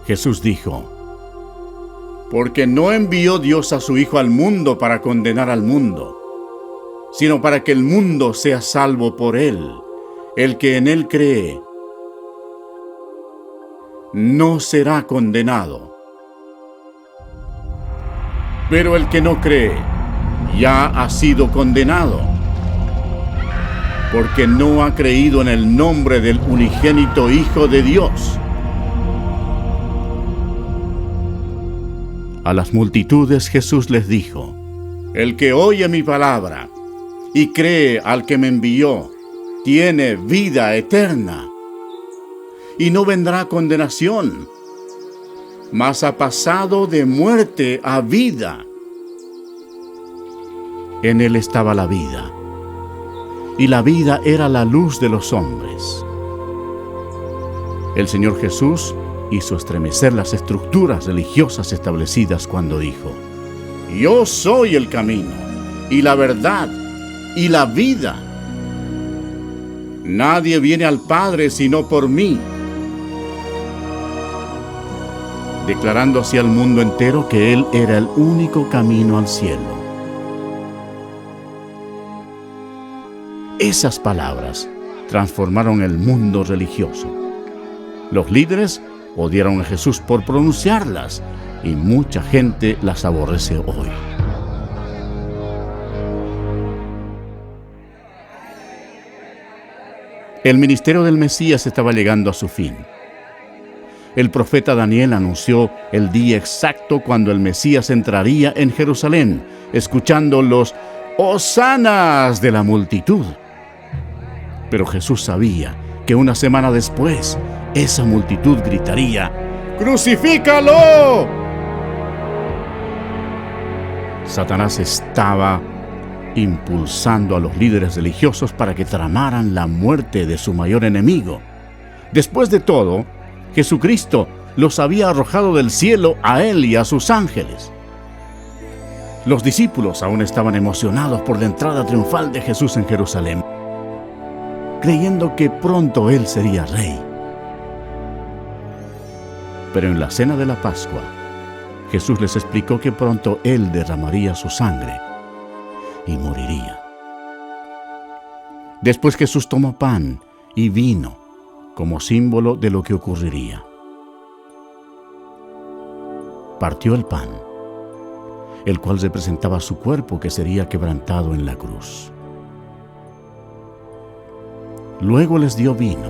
Jesús dijo, porque no envió Dios a su Hijo al mundo para condenar al mundo, sino para que el mundo sea salvo por él. El que en él cree no será condenado. Pero el que no cree ya ha sido condenado, porque no ha creído en el nombre del unigénito Hijo de Dios. A las multitudes Jesús les dijo, el que oye mi palabra y cree al que me envió, tiene vida eterna, y no vendrá condenación, mas ha pasado de muerte a vida. En él estaba la vida, y la vida era la luz de los hombres. El Señor Jesús hizo estremecer las estructuras religiosas establecidas cuando dijo, yo soy el camino, y la verdad, y la vida. Nadie viene al Padre sino por mí. Declarando así al mundo entero que Él era el único camino al cielo. Esas palabras transformaron el mundo religioso. Los líderes odiaron a Jesús por pronunciarlas, y mucha gente las aborrece hoy. El ministerio del Mesías estaba llegando a su fin. El profeta Daniel anunció el día exacto cuando el Mesías entraría en Jerusalén, escuchando los hosanas de la multitud. Pero Jesús sabía que una semana después, esa multitud gritaría, ¡crucifícalo! Satanás estaba impulsando a los líderes religiosos para que tramaran la muerte de su mayor enemigo. Después de todo, Jesucristo los había arrojado del cielo a él y a sus ángeles. Los discípulos aún estaban emocionados por la entrada triunfal de Jesús en Jerusalén, creyendo que pronto él sería rey. Pero en la cena de la Pascua, Jesús les explicó que pronto él derramaría su sangre, y moriría. Después Jesús tomó pan y vino como símbolo de lo que ocurriría. Partió el pan, el cual representaba su cuerpo que sería quebrantado en la cruz. Luego les dio vino,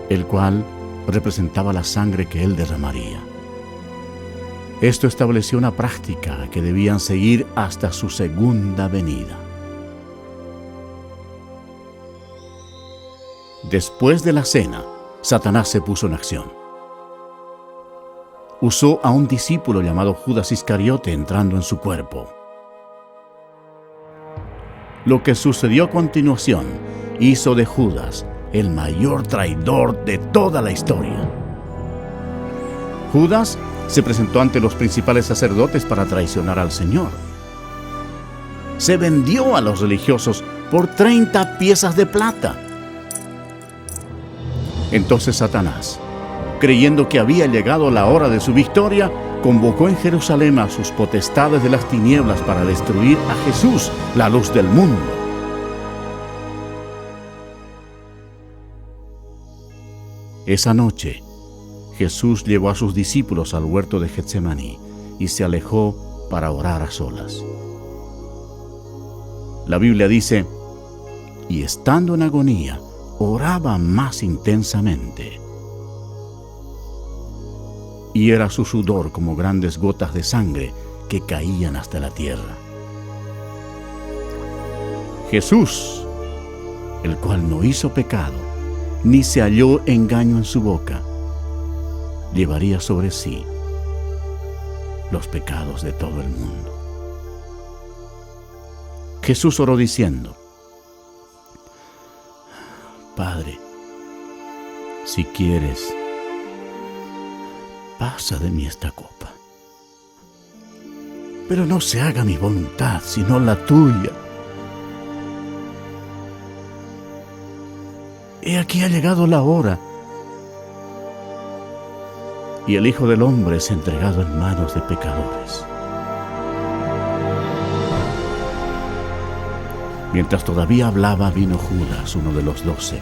el cual representaba la sangre que él derramaría. Esto estableció una práctica que debían seguir hasta su segunda venida. Después de la cena, Satanás se puso en acción. Usó a un discípulo llamado Judas Iscariote entrando en su cuerpo. Lo que sucedió a continuación hizo de Judas el mayor traidor de toda la historia. Judas se presentó ante los principales sacerdotes para traicionar al Señor. Se vendió a los religiosos por 30 piezas de plata. Entonces Satanás, creyendo que había llegado la hora de su victoria, convocó en Jerusalén a sus potestades de las tinieblas para destruir a Jesús, la luz del mundo. Esa noche, Jesús llevó a sus discípulos al huerto de Getsemaní y se alejó para orar a solas. La Biblia dice, y estando en agonía, oraba más intensamente. Y era su sudor como grandes gotas de sangre que caían hasta la tierra. Jesús, el cual no hizo pecado, ni se halló engaño en su boca, llevaría sobre sí los pecados de todo el mundo. Jesús oró diciendo, Padre, si quieres, pasa de mí esta copa. Pero no se haga mi voluntad, sino la tuya. He aquí ha llegado la hora, y el Hijo del Hombre es entregado en manos de pecadores. Mientras todavía hablaba, vino Judas, uno de los 12.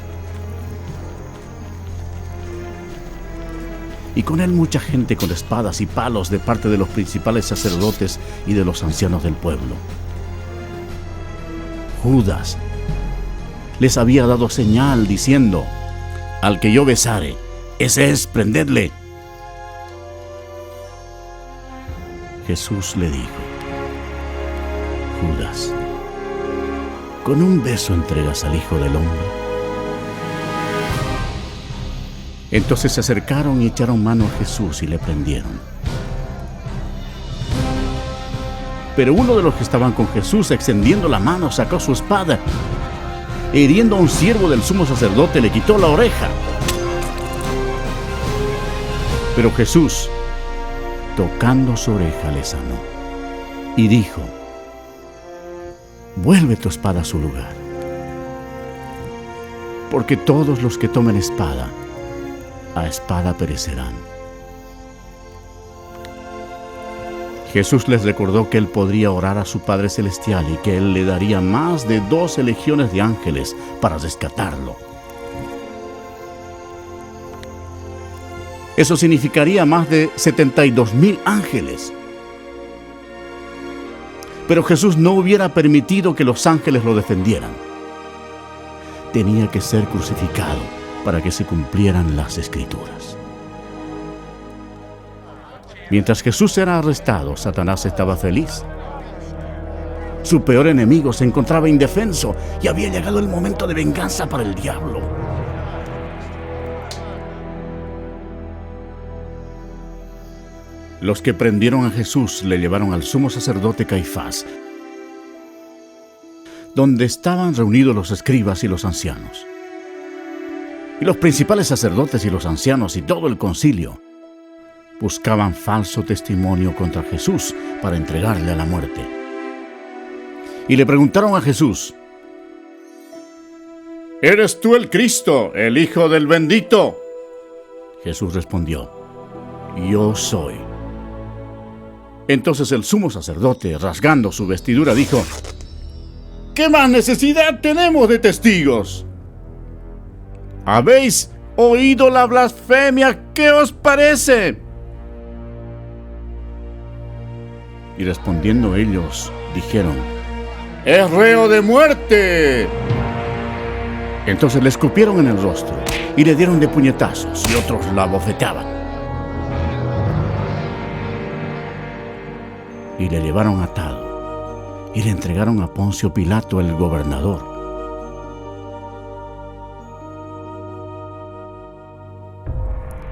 Y con él mucha gente con espadas y palos de parte de los principales sacerdotes y de los ancianos del pueblo. Judas les había dado señal diciendo, al que yo besare, ese es, prendedle. Jesús le dijo, Judas, ¿con un beso entregas al Hijo del Hombre? Entonces se acercaron y echaron mano a Jesús y le prendieron. Pero uno de los que estaban con Jesús, extendiendo la mano, sacó su espada. Hiriendo a un siervo del sumo sacerdote, le quitó la oreja. Pero Jesús, tocando su oreja, le sanó y dijo, vuelve tu espada a su lugar, porque todos los que tomen espada, a espada perecerán. Jesús les recordó que él podría orar a su Padre Celestial y que él le daría más de 12 legiones de ángeles para rescatarlo. Eso significaría más de 72,000 ángeles. Pero Jesús no hubiera permitido que los ángeles lo defendieran. Tenía que ser crucificado para que se cumplieran las Escrituras. Mientras Jesús era arrestado, Satanás estaba feliz. Su peor enemigo se encontraba indefenso y había llegado el momento de venganza para el diablo. Los que prendieron a Jesús le llevaron al sumo sacerdote Caifás, donde estaban reunidos los escribas y los ancianos. Y los principales sacerdotes y los ancianos y todo el concilio buscaban falso testimonio contra Jesús para entregarle a la muerte. Y le preguntaron a Jesús, ¿eres tú el Cristo, el Hijo del Bendito? Jesús respondió, yo soy. Entonces el sumo sacerdote, rasgando su vestidura, dijo, ¿qué más necesidad tenemos de testigos? ¿Habéis oído la blasfemia? ¿Qué os parece? Y respondiendo ellos, dijeron: ¡es reo de muerte! Entonces le escupieron en el rostro y le dieron de puñetazos, y otros la abofeteaban. Y le llevaron atado y le entregaron a Poncio Pilato, el gobernador.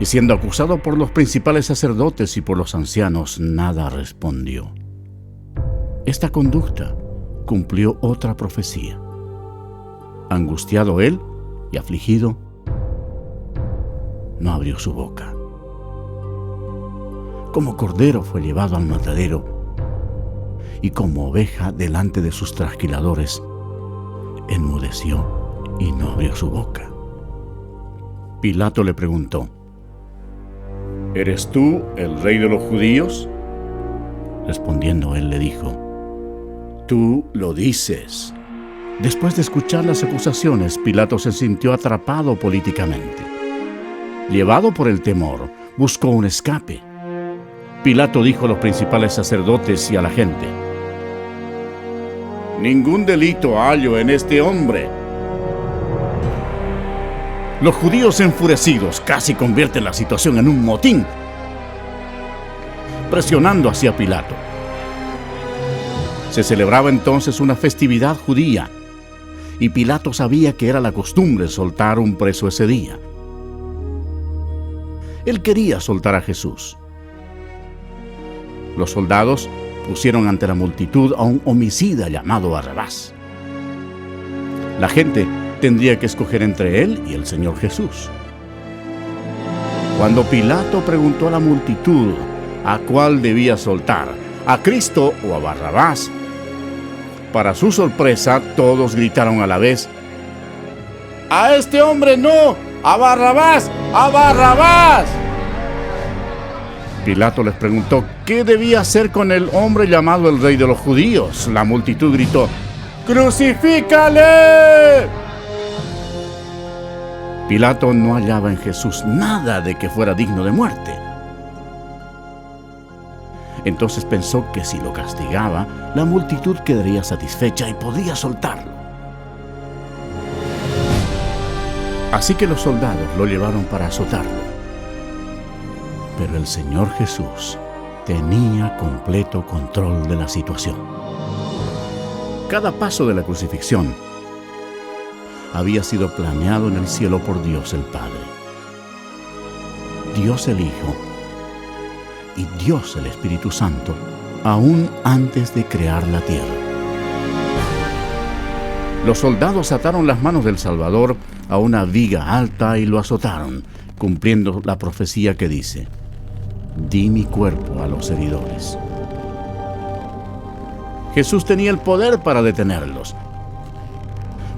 Y siendo acusado por los principales sacerdotes y por los ancianos, nada respondió. Esta conducta cumplió otra profecía. Angustiado él y afligido, no abrió su boca. Como cordero fue llevado al matadero, y como oveja delante de sus trasquiladores, enmudeció y no abrió su boca. Pilato le preguntó: ¿eres tú el rey de los judíos? Respondiendo él le dijo: tú lo dices. Después de escuchar las acusaciones, Pilato se sintió atrapado políticamente. Llevado por el temor, buscó un escape. Pilato dijo a los principales sacerdotes y a la gente: ningún delito hallo en este hombre. Los judíos, enfurecidos, casi convierten la situación en un motín, presionando hacia Pilato. Se celebraba entonces una festividad judía, y Pilato sabía que era la costumbre soltar un preso ese día. Él quería soltar a Jesús. Los soldados pusieron ante la multitud a un homicida llamado Barrabás. La gente tendría que escoger entre él y el Señor Jesús. Cuando Pilato preguntó a la multitud a cuál debía soltar, a Cristo o a Barrabás, para su sorpresa todos gritaron a la vez: ¡a este hombre no! ¡A Barrabás! ¡A Barrabás! Pilato les preguntó qué debía hacer con el hombre llamado el Rey de los Judíos. La multitud gritó: ¡crucifícale! Pilato no hallaba en Jesús nada de que fuera digno de muerte. Entonces pensó que si lo castigaba, la multitud quedaría satisfecha y podía soltarlo. Así que los soldados lo llevaron para azotarlo. Pero el Señor Jesús tenía completo control de la situación. Cada paso de la crucifixión había sido planeado en el cielo por Dios el Padre, Dios el Hijo y Dios el Espíritu Santo, aún antes de crear la tierra. Los soldados ataron las manos del Salvador a una viga alta y lo azotaron, cumpliendo la profecía que dice: di mi cuerpo a los heridores. Jesús tenía el poder para detenerlos,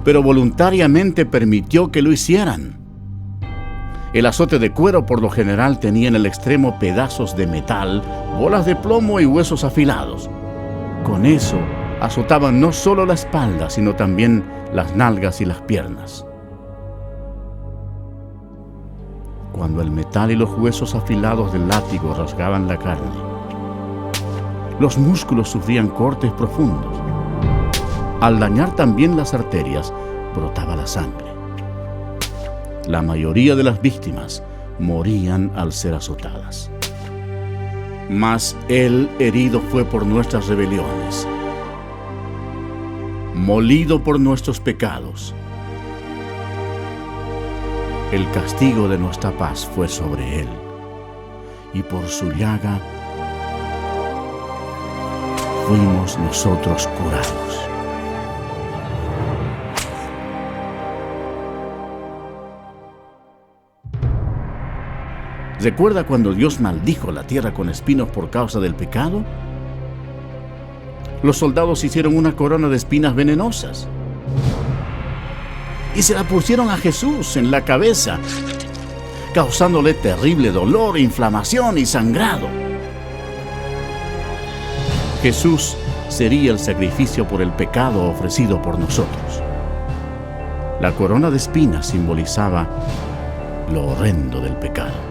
pero voluntariamente permitió que lo hicieran. El azote de cuero por lo general tenía en el extremo pedazos de metal, bolas de plomo y huesos afilados. Con eso azotaban no solo la espalda, sino también las nalgas y las piernas. Cuando el metal y los huesos afilados del látigo rasgaban la carne, los músculos sufrían cortes profundos. Al dañar también las arterias, brotaba la sangre. La mayoría de las víctimas morían al ser azotadas. Mas Él herido fue por nuestras rebeliones, molido por nuestros pecados. El castigo de nuestra paz fue sobre Él, y por su llaga fuimos nosotros curados. ¿Recuerda cuando Dios maldijo la tierra con espinos por causa del pecado? Los soldados hicieron una corona de espinas venenosas y se la pusieron a Jesús en la cabeza, causándole terrible dolor, inflamación y sangrado. Jesús sería el sacrificio por el pecado ofrecido por nosotros. La corona de espinas simbolizaba lo horrendo del pecado.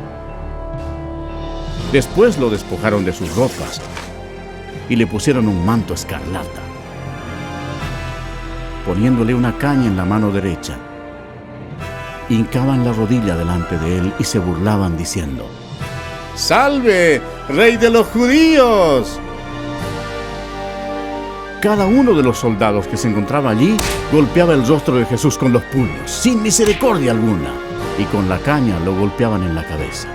Después lo despojaron de sus ropas y le pusieron un manto escarlata, poniéndole una caña en la mano derecha. Hincaban la rodilla delante de él y se burlaban diciendo: ¡Salve, Rey de los judíos! Cada uno de los soldados que se encontraba allí golpeaba el rostro de Jesús con los puños, sin misericordia alguna, y con la caña lo golpeaban en la cabeza.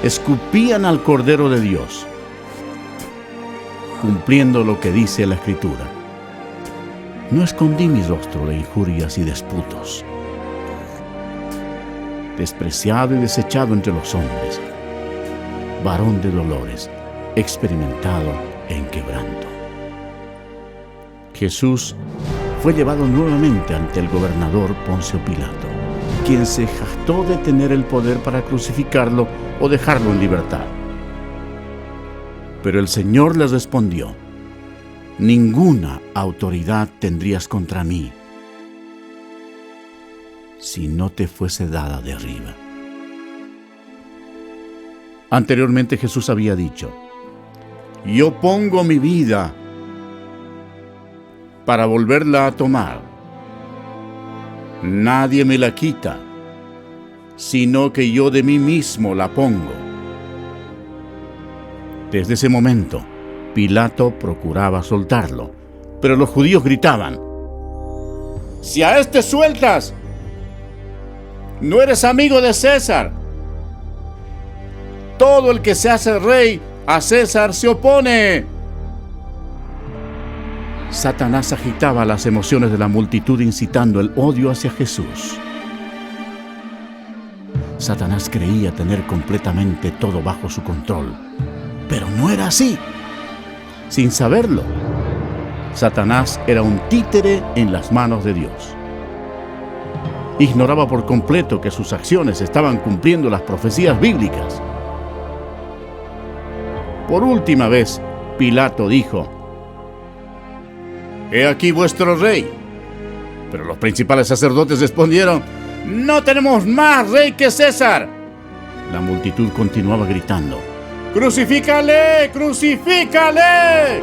Escupían al Cordero de Dios, cumpliendo lo que dice la Escritura: no escondí mi rostro de injurias y disputos. Despreciado y desechado entre los hombres, varón de dolores, experimentado en quebranto. Jesús fue llevado nuevamente ante el gobernador Poncio Pilato, quien se jactó de tener el poder para crucificarlo o dejarlo en libertad. Pero el Señor les respondió: ninguna autoridad tendrías contra mí si no te fuese dada de arriba. Anteriormente Jesús había dicho: yo pongo mi vida para volverla a tomar. Nadie me la quita, sino que yo de mí mismo la pongo. Desde ese momento, Pilato procuraba soltarlo, pero los judíos gritaban: si a este sueltas, no eres amigo de César. Todo el que se hace rey a César se opone. Satanás agitaba las emociones de la multitud, incitando el odio hacia Jesús. Satanás creía tener completamente todo bajo su control, pero no era así. Sin saberlo, Satanás era un títere en las manos de Dios. Ignoraba por completo que sus acciones estaban cumpliendo las profecías bíblicas. Por última vez, Pilato dijo: he aquí vuestro rey. Pero los principales sacerdotes respondieron: no tenemos más rey que César. La multitud continuaba gritando: ¡crucifícale! ¡Crucifícale!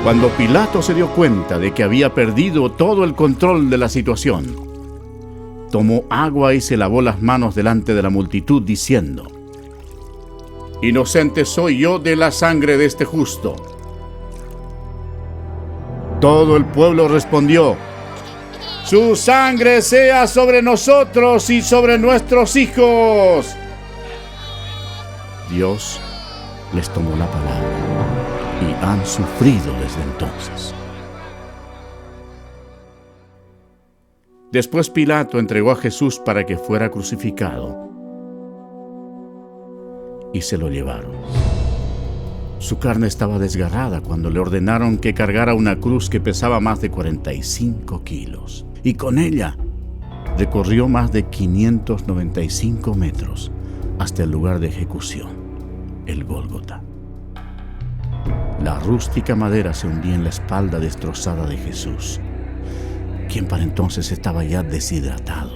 Cuando Pilato se dio cuenta de que había perdido todo el control de la situación, tomó agua y se lavó las manos delante de la multitud, diciendo: inocente soy yo de la sangre de este justo. Todo el pueblo respondió: su sangre sea sobre nosotros y sobre nuestros hijos. Dios les tomó la palabra y han sufrido desde entonces. Después Pilato entregó a Jesús para que fuera crucificado y se lo llevaron. Su carne estaba desgarrada cuando le ordenaron que cargara una cruz que pesaba más de 45 kilos, y con ella recorrió más de 595 metros hasta el lugar de ejecución, el Gólgota. La rústica madera se hundía en la espalda destrozada de Jesús, quien para entonces estaba ya deshidratado.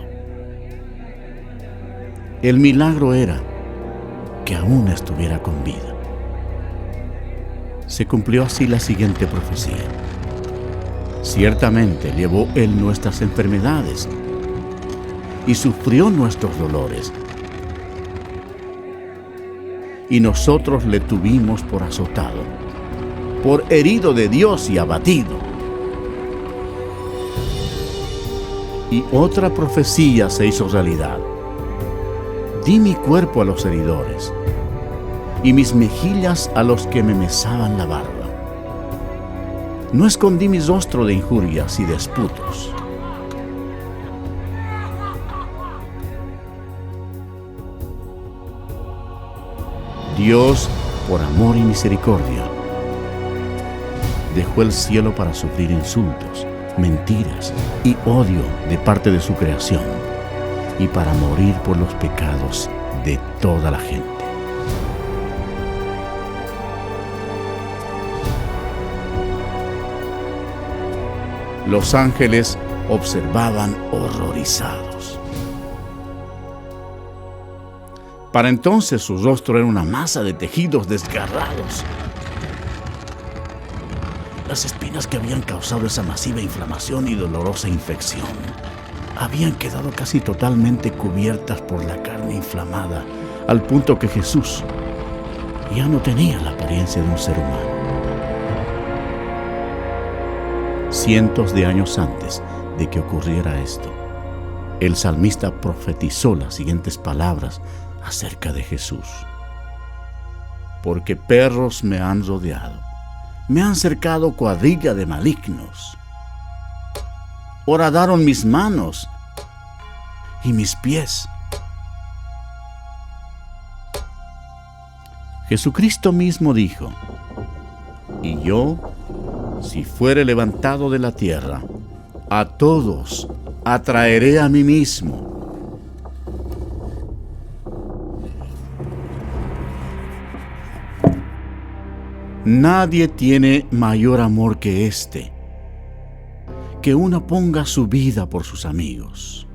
El milagro era que aún estuviera con vida. Se cumplió así la siguiente profecía: ciertamente llevó Él nuestras enfermedades y sufrió nuestros dolores, y nosotros le tuvimos por azotado, por herido de Dios y abatido. Y otra profecía se hizo realidad: di mi cuerpo a los heridores, y mis mejillas a los que me mesaban la barba. No escondí mi rostro de injurias y disputos. Dios, por amor y misericordia, dejó el cielo para sufrir insultos, mentiras y odio de parte de su creación, y para morir por los pecados de toda la gente. Los ángeles observaban horrorizados. Para entonces su rostro era una masa de tejidos desgarrados. Las espinas que habían causado esa masiva inflamación y dolorosa infección habían quedado casi totalmente cubiertas por la carne inflamada, al punto que Jesús ya no tenía la apariencia de un ser humano. Cientos de años antes de que ocurriera esto, el salmista profetizó las siguientes palabras acerca de Jesús: porque perros me han rodeado, me han cercado cuadrilla de malignos. Horadaron mis manos y mis pies. Jesucristo mismo dijo: y yo, si fuere levantado de la tierra, a todos atraeré a mí mismo. Nadie tiene mayor amor que este, que uno ponga su vida por sus amigos.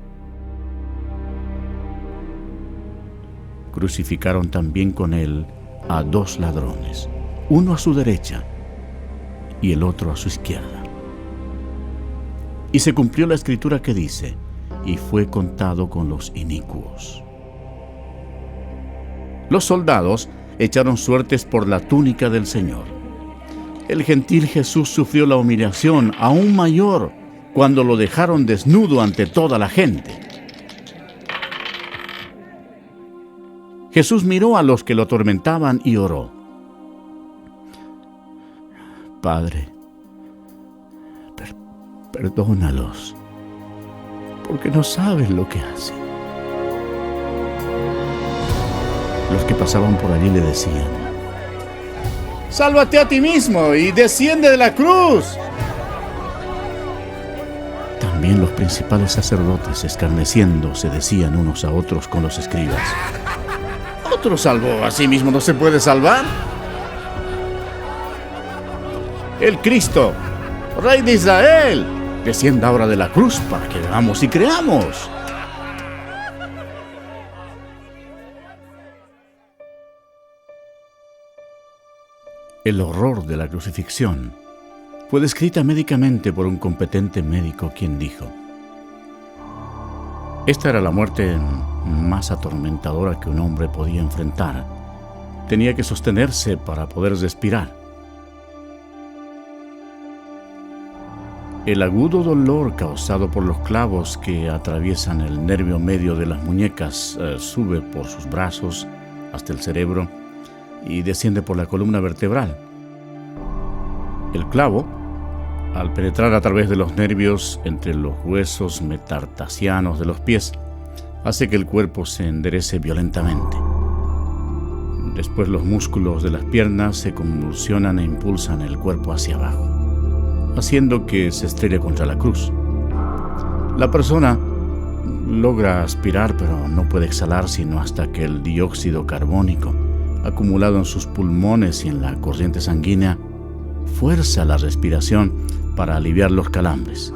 Crucificaron también con él a 2 ladrones, uno a su derecha y el otro a su izquierda. Y se cumplió la escritura que dice: y fue contado con los inicuos. Los soldados echaron suertes por la túnica del Señor. El gentil Jesús sufrió la humillación aún mayor cuando lo dejaron desnudo ante toda la gente. Jesús miró a los que lo atormentaban y oró: Padre, perdónalos, porque no saben lo que hacen. Los que pasaban por allí le decían: ¡sálvate a ti mismo y desciende de la cruz! También los principales sacerdotes, escarneciendo, se decían unos a otros con los escribas: ¿otro salvó a sí mismo no se puede salvar? El Cristo, Rey de Israel, descienda ahora de la cruz para que veamos y creamos. El horror de la crucifixión fue descrita médicamente por un competente médico, quien dijo: esta era la muerte más atormentadora que un hombre podía enfrentar. Tenía que sostenerse para poder respirar. El agudo dolor causado por los clavos que atraviesan el nervio medio de las muñecas sube por sus brazos hasta el cerebro y desciende por la columna vertebral. El clavo, al penetrar a través de los nervios entre los huesos metatarsianos de los pies, hace que el cuerpo se enderece violentamente. Después los músculos de las piernas se convulsionan e impulsan el cuerpo hacia abajo, haciendo que se estrelle contra la cruz. La persona logra aspirar, pero no puede exhalar sino hasta que el dióxido carbónico, acumulado en sus pulmones y en la corriente sanguínea, fuerza la respiración para aliviar los calambres.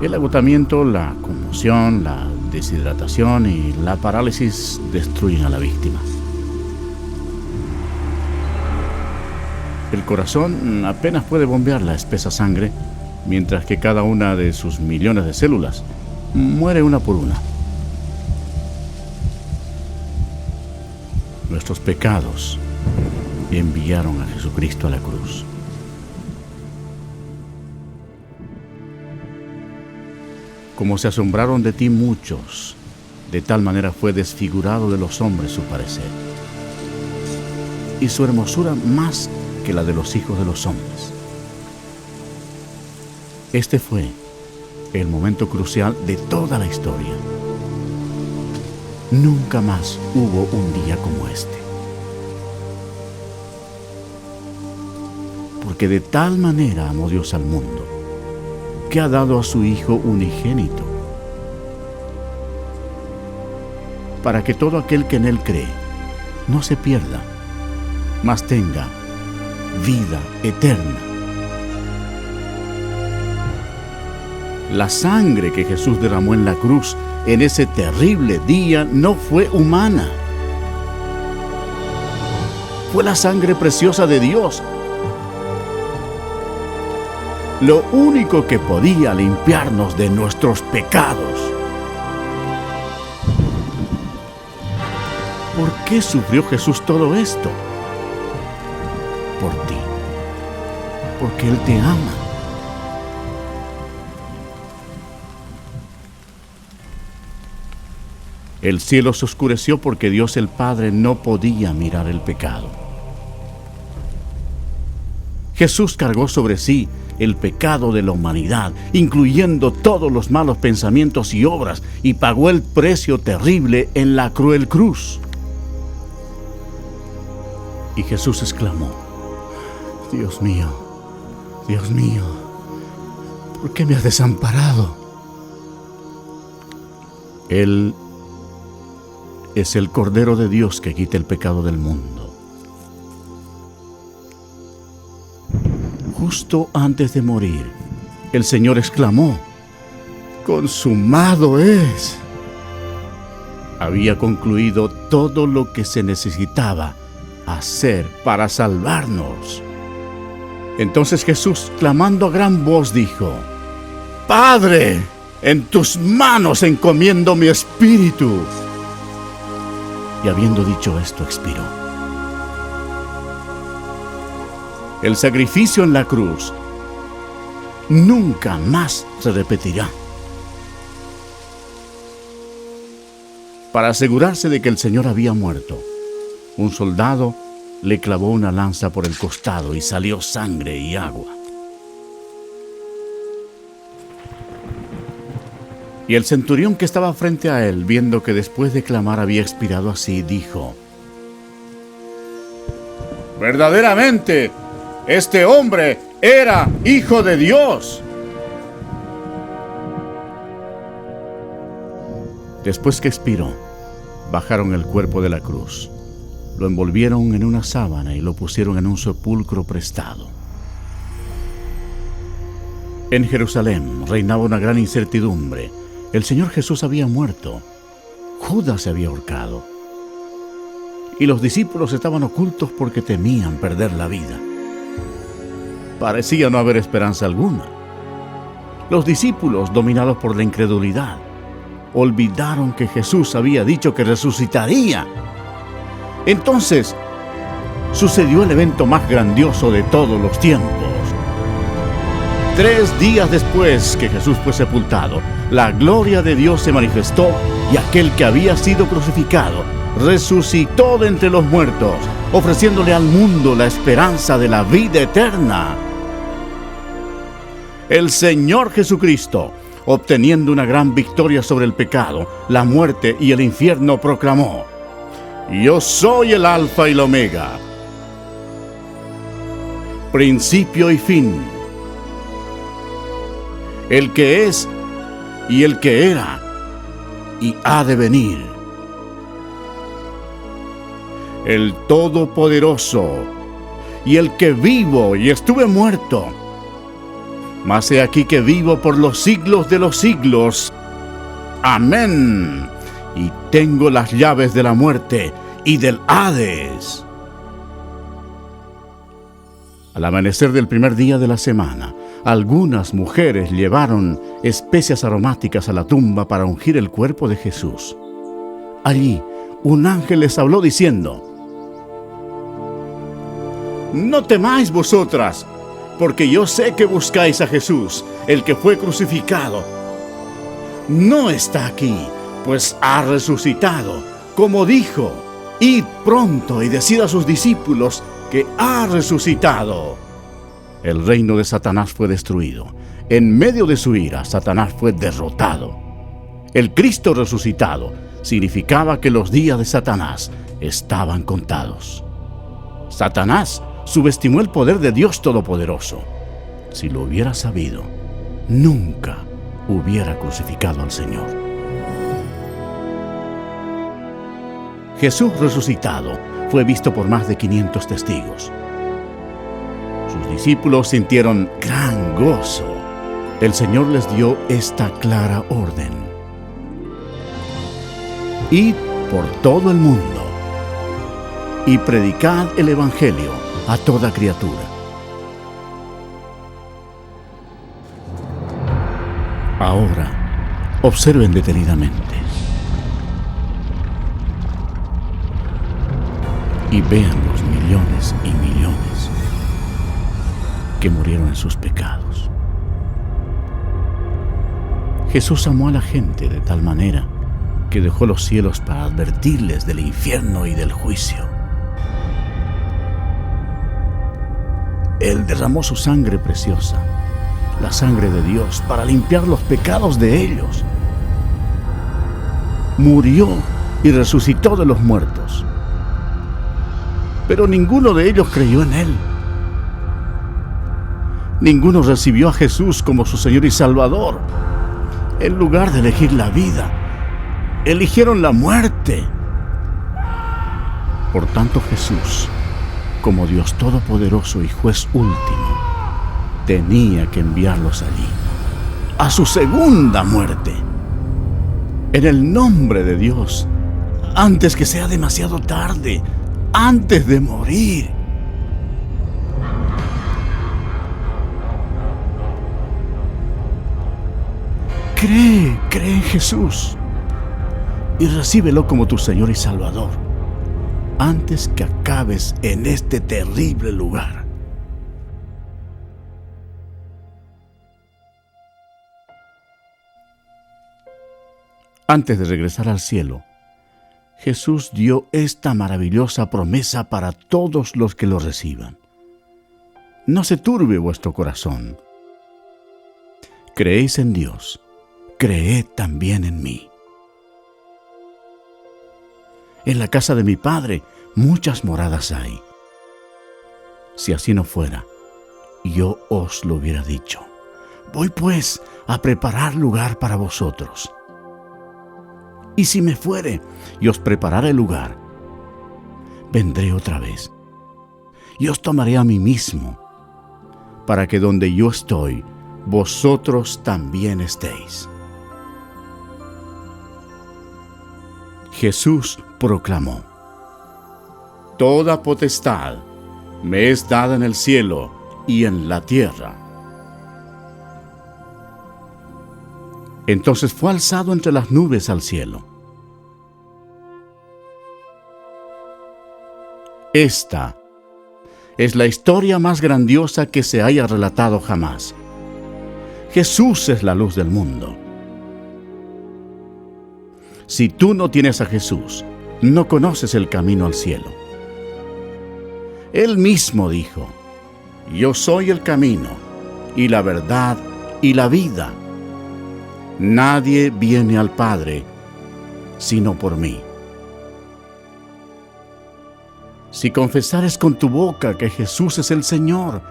El agotamiento, la conmoción, la deshidratación y la parálisis destruyen a la víctima. El corazón apenas puede bombear la espesa sangre, mientras que cada una de sus millones de células muere una por una. Nuestros pecados enviaron a Jesucristo a la cruz. Como se asombraron de ti muchos, de tal manera fue desfigurado de los hombres su parecer, y su hermosura más que la de los hijos de los hombres. Este fue el momento crucial de toda la historia. Nunca más hubo un día como este. Porque de tal manera amó Dios al mundo, que ha dado a su Hijo unigénito, para que todo aquel que en Él cree no se pierda, mas tenga vida eterna. La sangre que Jesús derramó en la cruz en ese terrible día no fue humana. Fue la sangre preciosa de Dios. Lo único que podía limpiarnos de nuestros pecados. ¿Por qué sufrió Jesús todo esto? Por ti. Porque Él te ama. El cielo se oscureció porque Dios el Padre no podía mirar el pecado. Jesús cargó sobre sí el pecado de la humanidad, incluyendo todos los malos pensamientos y obras, y pagó el precio terrible en la cruel cruz. Y Jesús exclamó: Dios mío, ¿por qué me has desamparado? Él es el Cordero de Dios que quita el pecado del mundo. Justo antes de morir, el Señor exclamó: ¡consumado es! Había concluido todo lo que se necesitaba hacer para salvarnos. Entonces Jesús, clamando a gran voz, dijo: Padre, en tus manos encomiendo mi espíritu. Y habiendo dicho esto, expiró. El sacrificio en la cruz nunca más se repetirá. Para asegurarse de que el Señor había muerto, un soldado le clavó una lanza por el costado y salió sangre y agua. Y el centurión que estaba frente a él, viendo que después de clamar había expirado así, dijo: verdaderamente, este hombre era Hijo de Dios. Después que expiró, bajaron el cuerpo de la cruz, lo envolvieron en una sábana y lo pusieron en un sepulcro prestado. En Jerusalén reinaba una gran incertidumbre. El Señor Jesús había muerto. Judas se había ahorcado. Y los discípulos estaban ocultos porque temían perder la vida. Parecía no haber esperanza alguna. Los discípulos, dominados por la incredulidad, olvidaron que Jesús había dicho que resucitaría. Entonces, sucedió el evento más grandioso de todos los tiempos. 3 días después que Jesús fue sepultado, la gloria de Dios se manifestó y aquel que había sido crucificado resucitó de entre los muertos, ofreciéndole al mundo la esperanza de la vida eterna. El Señor Jesucristo, obteniendo una gran victoria sobre el pecado, la muerte y el infierno, proclamó: Yo soy el Alfa y el Omega, principio y fin, el que es y el que era y ha de venir, el Todopoderoso y el que vivo y estuve muerto, mas he aquí que vivo por los siglos de los siglos. Amén. Y tengo las llaves de la muerte y del Hades. Al amanecer del primer día de la semana, algunas mujeres llevaron especias aromáticas a la tumba para ungir el cuerpo de Jesús. Allí, un ángel les habló diciendo: No temáis vosotras, porque yo sé que buscáis a Jesús, el que fue crucificado. No está aquí, pues ha resucitado, como dijo. Id pronto y decid a sus discípulos que ha resucitado. El reino de Satanás fue destruido. En medio de su ira, Satanás fue derrotado. El Cristo resucitado significaba que los días de Satanás estaban contados. Satanás subestimó el poder de Dios Todopoderoso. Si lo hubiera sabido, nunca hubiera crucificado al Señor. Jesús resucitado fue visto por más de 500 testigos. Sus discípulos sintieron gran gozo. el Señor les dio esta clara orden: id por todo el mundo y predicad el Evangelio a toda criatura. Ahora, observen detenidamente y vean los millones y millones que murieron en sus pecados. Jesús amó a la gente de tal manera que dejó los cielos para advertirles del infierno y del juicio. Él derramó su sangre preciosa, la sangre de Dios, para limpiar los pecados de ellos. Murió y resucitó de los muertos. Pero ninguno de ellos creyó en Él. Ninguno recibió a Jesús como su Señor y Salvador. En lugar de elegir la vida, eligieron la muerte. Por tanto, Jesús, como Dios Todopoderoso y Juez último, tenía que enviarlos allí, a su segunda muerte, en el nombre de Dios, antes que sea demasiado tarde, antes de morir. Cree en Jesús y recíbelo como tu Señor y Salvador, antes que acabes en este terrible lugar. Antes de regresar al cielo, Jesús dio esta maravillosa promesa para todos los que lo reciban: no se turbe vuestro corazón. Creéis en Dios, creed también en mí. En la casa de mi Padre muchas moradas hay. Si así no fuera, yo os lo hubiera dicho. Voy pues a preparar lugar para vosotros. Y si me fuere y os preparare lugar, vendré otra vez y os tomaré a mí mismo, para que donde yo estoy, vosotros también estéis. Jesús proclamó: toda potestad me es dada en el cielo y en la tierra. Entonces fue alzado entre las nubes al cielo. Esta es la historia más grandiosa que se haya relatado jamás. Jesús es la luz del mundo. Si tú no tienes a Jesús, no conoces el camino al cielo. Él mismo dijo: yo soy el camino, y la verdad, y la vida. Nadie viene al Padre sino por mí. Si confesares con tu boca que Jesús es el Señor,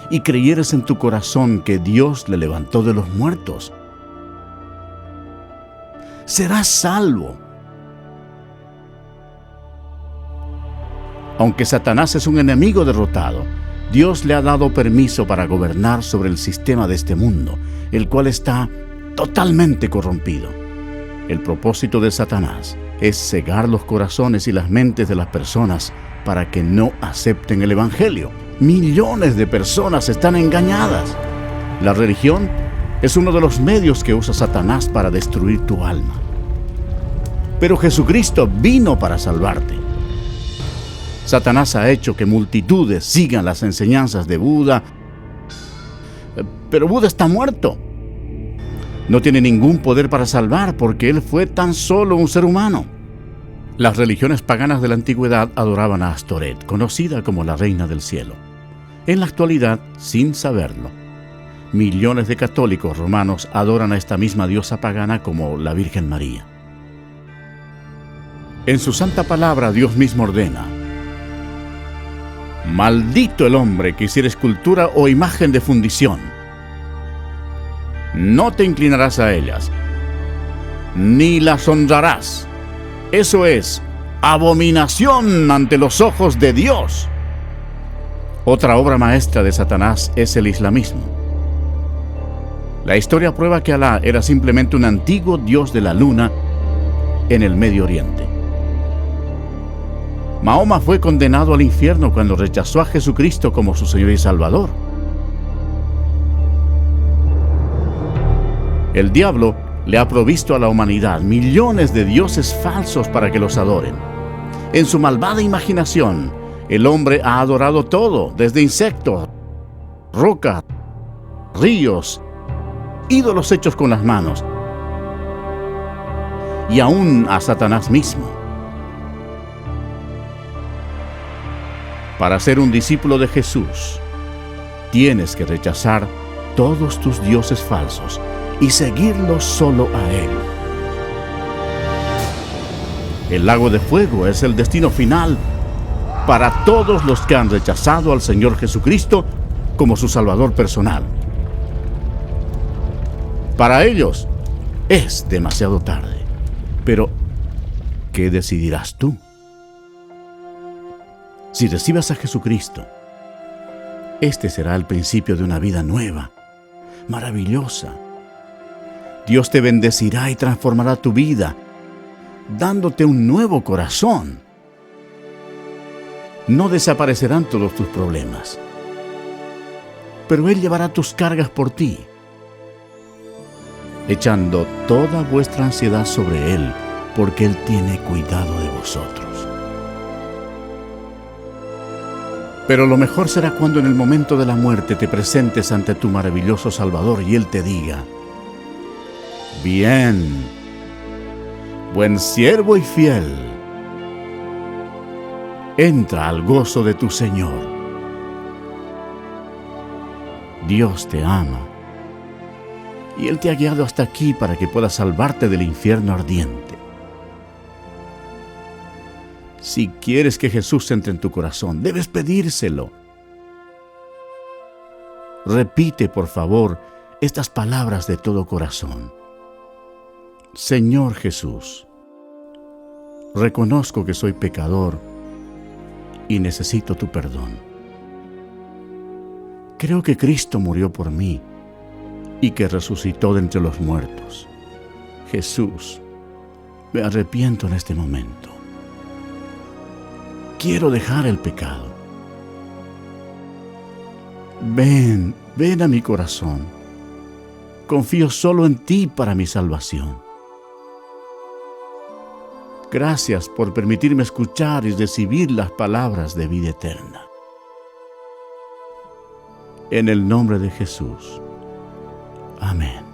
y creyeres en tu corazón que Dios le levantó de los muertos, serás salvo. Aunque Satanás es un enemigo derrotado, Dios le ha dado permiso para gobernar sobre el sistema de este mundo, el cual está totalmente corrompido. El propósito de Satanás es cegar los corazones y las mentes de las personas para que no acepten el Evangelio. Millones de personas están engañadas. La religión es uno de los medios que usa Satanás para destruir tu alma. Pero Jesucristo vino para salvarte. Satanás ha hecho que multitudes sigan las enseñanzas de Buda, pero Buda está muerto. No tiene ningún poder para salvar porque él fue tan solo un ser humano. Las religiones paganas de la antigüedad adoraban a Astoret, conocida como la Reina del Cielo. En la actualidad, sin saberlo, millones de católicos romanos adoran a esta misma diosa pagana como la Virgen María. En su santa palabra, Dios mismo ordena: maldito el hombre que hiciere escultura o imagen de fundición. No te inclinarás a ellas, ni las honrarás. Eso es abominación ante los ojos de Dios. Otra obra maestra de Satanás es el islamismo. La historia prueba que Alá era simplemente un antiguo dios de la luna en el Medio Oriente. Mahoma fue condenado al infierno cuando rechazó a Jesucristo como su Señor y Salvador. El diablo le ha provisto a la humanidad millones de dioses falsos para que los adoren. En su malvada imaginación, el hombre ha adorado todo, desde insectos, rocas, ríos, ídolos hechos con las manos, y aún a Satanás mismo. Para ser un discípulo de Jesús, tienes que rechazar todos tus dioses falsos y seguirlos solo a Él. El lago de fuego es el destino final para todos los que han rechazado al Señor Jesucristo como su Salvador personal. Para ellos es demasiado tarde. Pero, ¿qué decidirás tú? Si recibes a Jesucristo, este será el principio de una vida nueva, maravillosa. Dios te bendecirá y transformará tu vida, dándote un nuevo corazón. No desaparecerán todos tus problemas, pero Él llevará tus cargas por ti, echando toda vuestra ansiedad sobre Él, porque Él tiene cuidado de vosotros. Pero lo mejor será cuando en el momento de la muerte te presentes ante tu maravilloso Salvador y Él te diga: bien, buen siervo y fiel, entra al gozo de tu Señor. Dios te ama y Él te ha guiado hasta aquí para que puedas salvarte del infierno ardiente. Si quieres que Jesús entre en tu corazón, debes pedírselo. Repite, por favor, estas palabras de todo corazón. Señor Jesús, reconozco que soy pecador y necesito tu perdón. Creo que Cristo murió por mí y que resucitó de entre los muertos. Jesús, me arrepiento en este momento. Quiero dejar el pecado. Ven a mi corazón. Confío solo en ti para mi salvación. Gracias por permitirme escuchar y recibir las palabras de vida eterna. En el nombre de Jesús. Amén.